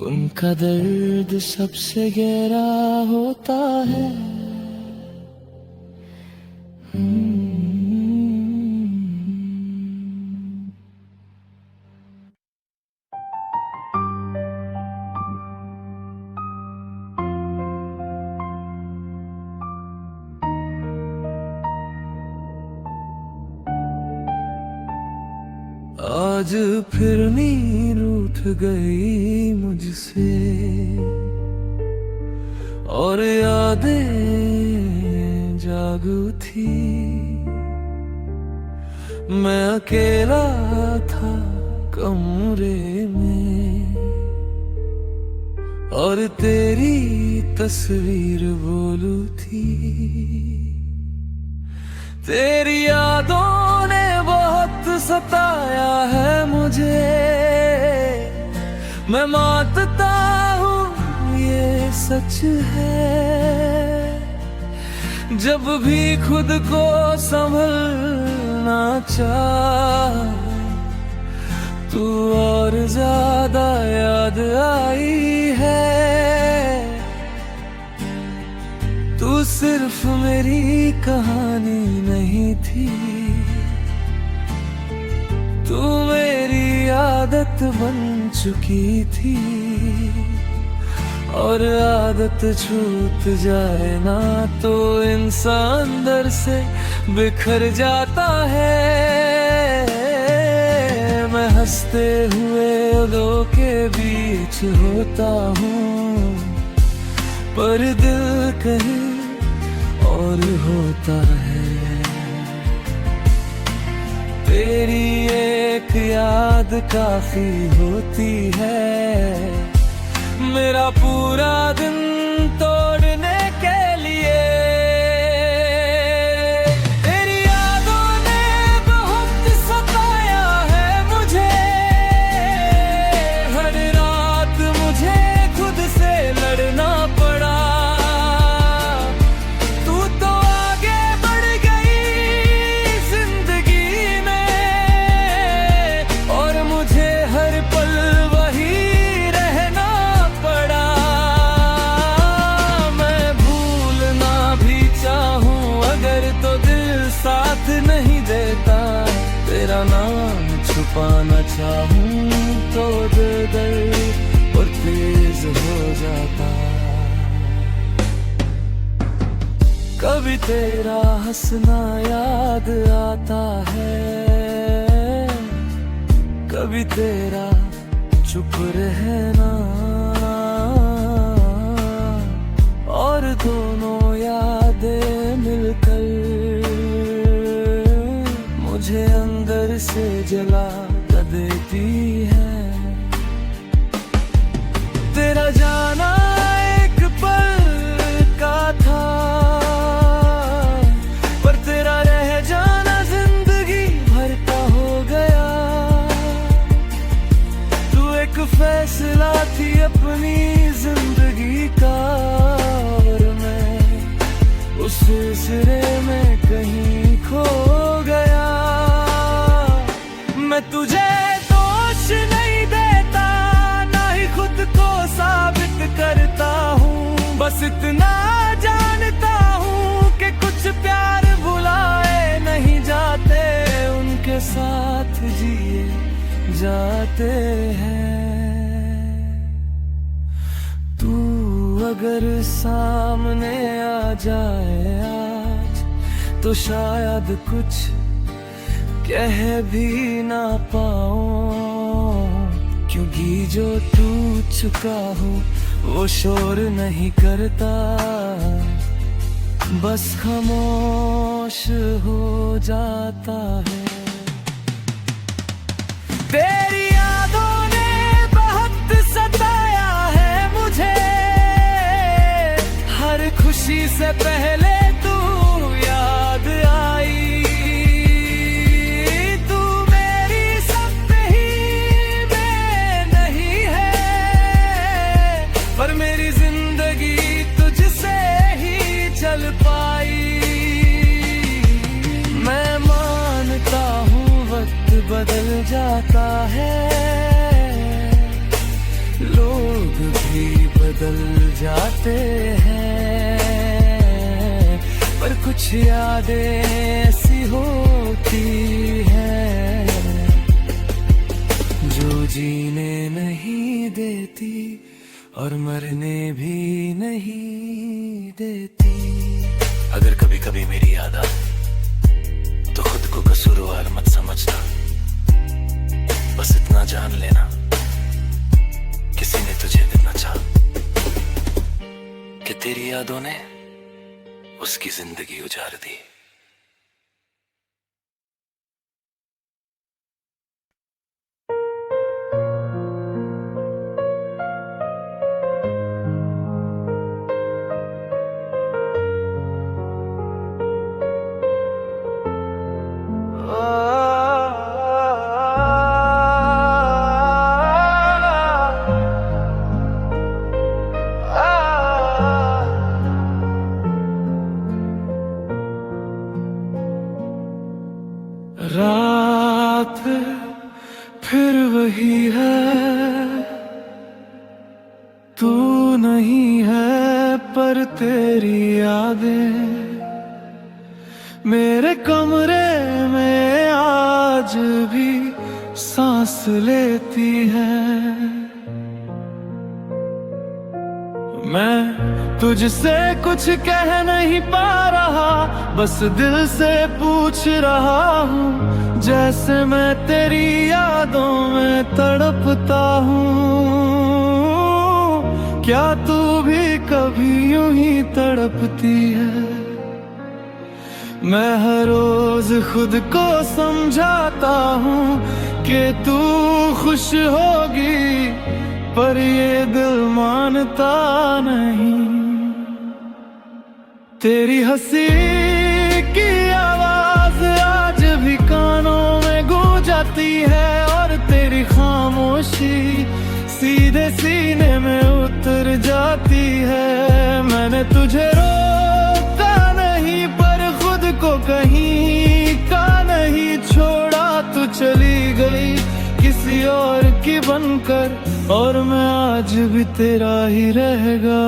उनका दर्द सबसे गहरा होता है। आज फिर नींद रूठ गई मुझसे, और यादें जाग उठी। मैं अकेला था कमरे में, और तेरी तस्वीर बोलू थी। तेरी यादों ने बहुत सताया है मुझे, मैं मानता हूँ ये सच है। जब भी खुद को संभलना चाहा, तू और ज्यादा याद आई है। तू सिर्फ मेरी कहानी नहीं थी, तू मेरी आदत बन चुकी थी। और आदत छूट जाए ना तो इंसान अंदर से बिखर जाता है। मैं हंसते हुए दो के बीच होता हूँ, पर दिल कहीं और होता है। तेरी एक याद काफी होती है मेरा पूरा दिन तोड़ने के लिए। तेरी यादों ने बहुत सताया है मुझे, हर रात मुझे खुद से लड़ना पड़ा। तू तो आगे बढ़ गई जिंदगी में और मुझे हर पल वही रहना पड़ा। मैं भूलना भी चाहूं अगर तो दिल साथ नहीं देता, तेरा नाम छुपाना चाहूं तो दर्द और तेज हो जाता। कभी तेरा हंसना याद आता है, कभी तेरा चुप रहना, और दोनों यादें मिलकर मुझे अंदर से जला देती है। तेरा जाना एक पल का था, पर तेरा रह जाना जिंदगी भर का हो गया। तू एक फैसला थी अपनी जिंदगी का, और मैं उस सिलसिले में कहीं खो गया। मैं तुझे दोष नहीं देता, ना ही खुद को साबित करता हूँ, बस इतना जानता हूँ कि कुछ प्यार भुलाए नहीं जाते, उनके साथ जिए जाते हैं। तू अगर सामने आ जाए आज तो शायद कुछ कह भी ना पाऊं, क्योंकि जो टूट चुका हो वो शोर नहीं करता, बस खामोश हो जाता है। तेरी यादों ने बहुत सताया है मुझे, हर खुशी से पहले तू याद आई। पर मेरी जिंदगी तुझसे ही चल पाई। मैं मानता हूँ वक्त बदल जाता है, लोग भी बदल जाते हैं, पर कुछ यादें ऐसी होती हैं जो जीने नहीं देती और मरने भी नहीं देती। अगर कभी कभी मेरी याद आए तो खुद को कसूरवार मत समझना, बस इतना जान लेना किसी ने तुझे इतना चाहा कि तेरी यादों ने उसकी जिंदगी उजाड़ दी। रात फिर वही है, तू नहीं है पर तेरी यादें मेरे कमरे में आज भी सांस लेती है। मैं तुझसे कुछ कह नहीं पा रहा, बस दिल से पूछ रहा हूँ, जैसे मैं तेरी यादों में तड़पता हूँ। क्या तू भी कभी यूं ही तड़पती है? मैं हर रोज खुद को समझाता हूँ कि तू खुश होगी, पर ये दिल मानता नहीं। तेरी हंसी की आवाज आज भी कानों में गूंजाती है, और तेरी खामोशी सीधे सीने में उतर जाती है। मैंने तुझे रोका नहीं, पर खुद को कहीं का नहीं छोड़ा। तू चली गई किसी और की बनकर, और मैं आज भी तेरा ही रहेगा।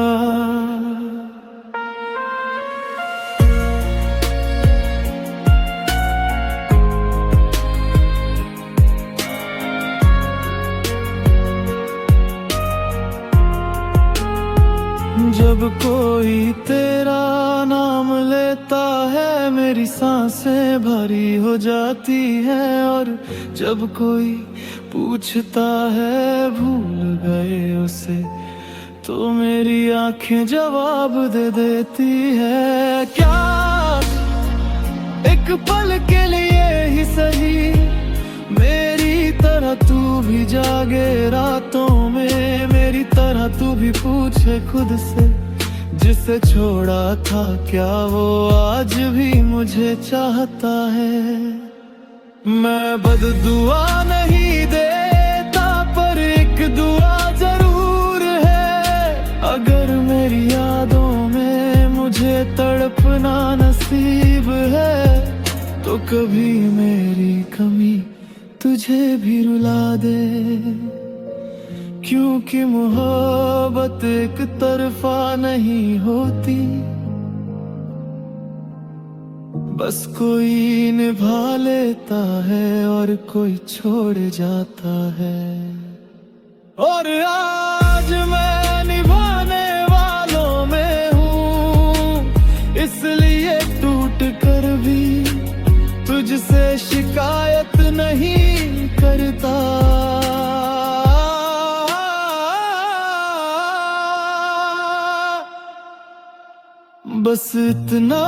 जब कोई तेरा नाम लेता है, मेरी सांसें भारी हो जाती है। और जब कोई पूछता है भूल गए उसे, तो मेरी आंखें जवाब दे देती है। क्या एक पल के लिए ही सही मेरी तरह तू भी जागे रातों में, मेरी तरह तू भी पूछे खुद से, जिसे छोड़ा था क्या वो आज भी मुझे चाहता है। मैं बददुआ नहीं देता, पर एक दुआ जरूर है। अगर मेरी यादों में मुझे तड़पना नसीब है, तो कभी मेरी कमी तुझे भी रुला दे। क्योंकि मोहब्बत एक तरफा नहीं होती, बस कोई निभा लेता है और कोई छोड़ जाता है। और आज मैं निभाने वालों में हूँ, इसलिए टूट कर भी तुझसे शिकायत नहीं करता। बस इतना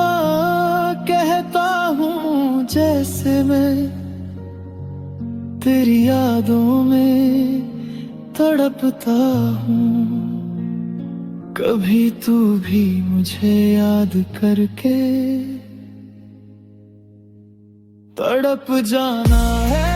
कहता हूँ, जैसे मैं तेरी यादों में तड़पता हूँ। कभी तू भी मुझे याद करके तड़प जाना है।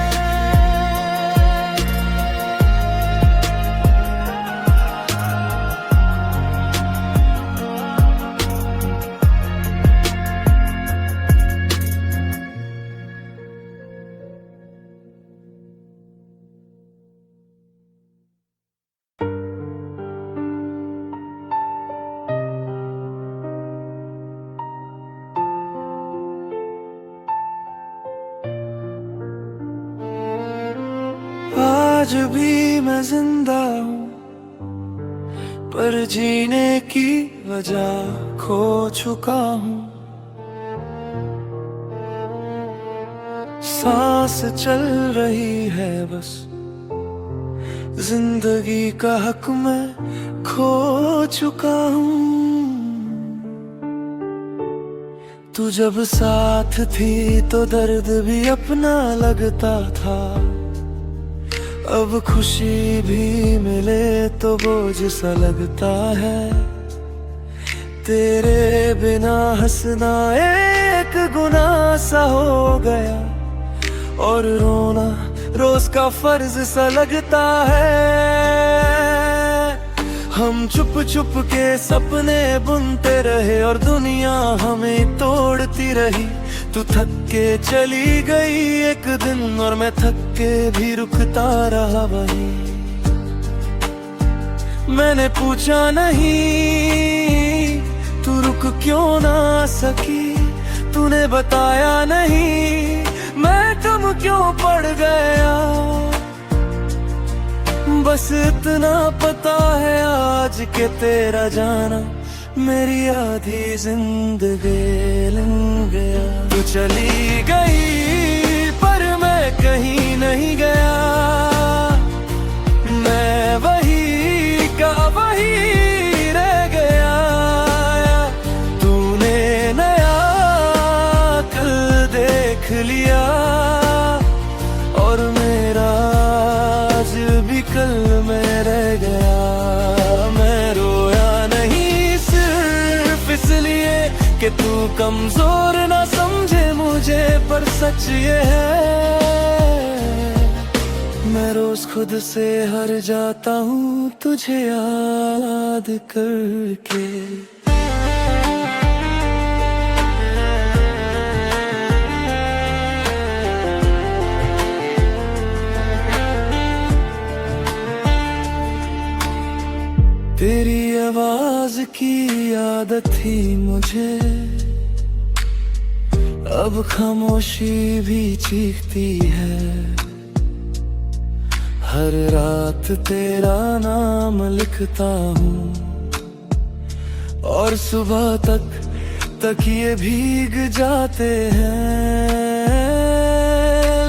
आज भी मैं जिंदा हूँ, पर जीने की वजह खो चुका हूँ। सांस चल रही है बस, जिंदगी का हक मैं खो चुका हूँ। तू जब साथ थी तो दर्द भी अपना लगता था, अब खुशी भी मिले तो बोझ सा लगता है। तेरे बिना हंसना एक गुनाह सा हो गया, और रोना रोज का फर्ज सा लगता है। हम चुप चुप के सपने बुनते रहे, और दुनिया हमें तोड़ती रही। तू थक के चली गई एक दिन, और मैं थक के भी रुकता रहा वहीं। मैंने पूछा नहीं तू रुक क्यों ना सकी, तूने बताया नहीं मैं तुम क्यों पड़ गया। बस इतना पता है आज के तेरा जाना मेरी आधी जिंदगी लंघ गया। तू चली गई पर मैं कहीं नहीं गया, मैं वही का वही रह गया। तूने नया कमजोर ना समझे मुझे पर सच ये है, मैं रोज खुद से हार जाता हूँ तुझे याद करके। तेरी आवाज की आदत थी मुझे, अब खामोशी भी चीखती है। हर रात तेरा नाम लिखता हूँ और सुबह तक ये भीग जाते हैं।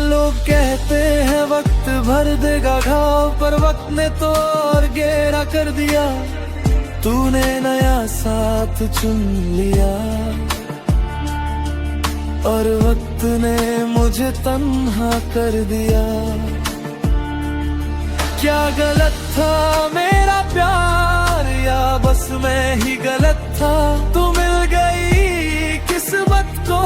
लोग कहते हैं वक्त भर देगा घाव, पर वक्त ने तो और गहरा कर दिया। तूने नया साथ चुन लिया और वक्त ने मुझे तन्हा कर दिया। क्या गलत था मेरा प्यार या बस मैं ही गलत था? तू मिल गई किस्मत को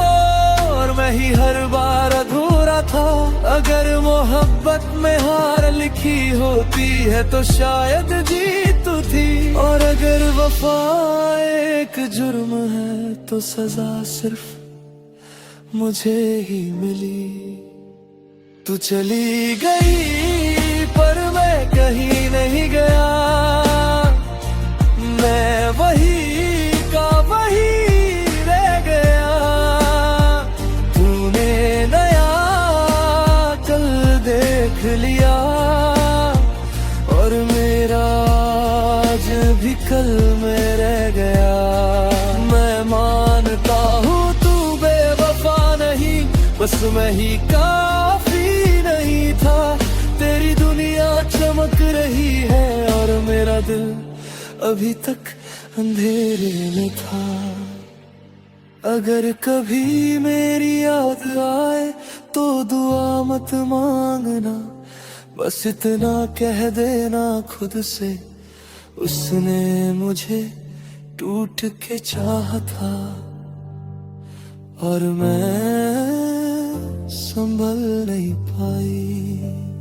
और मैं ही हर बार अधूरा था। अगर मोहब्बत में हार लिखी होती है तो शायद जीत थी, और अगर वफा एक जुर्म है तो सजा सिर्फ मुझे ही मिली। तू चली गई पर मैं कहीं नहीं गया, मैं वही का वही रह गया। तूने नया कल देख लिया और मेरा आज भी कल में रह गया। मैं मानता हूँ तू बेवफा नहीं, बस मैं ही काफी नहीं था। तेरी दुनिया चमक रही है और मेरा दिल अभी तक अंधेरे में था। अगर कभी मेरी याद आए तो दुआ मत मांगना, बस इतना कह देना खुद से, उसने मुझे टूट के चाहा था और मैं संभल नहीं पाई।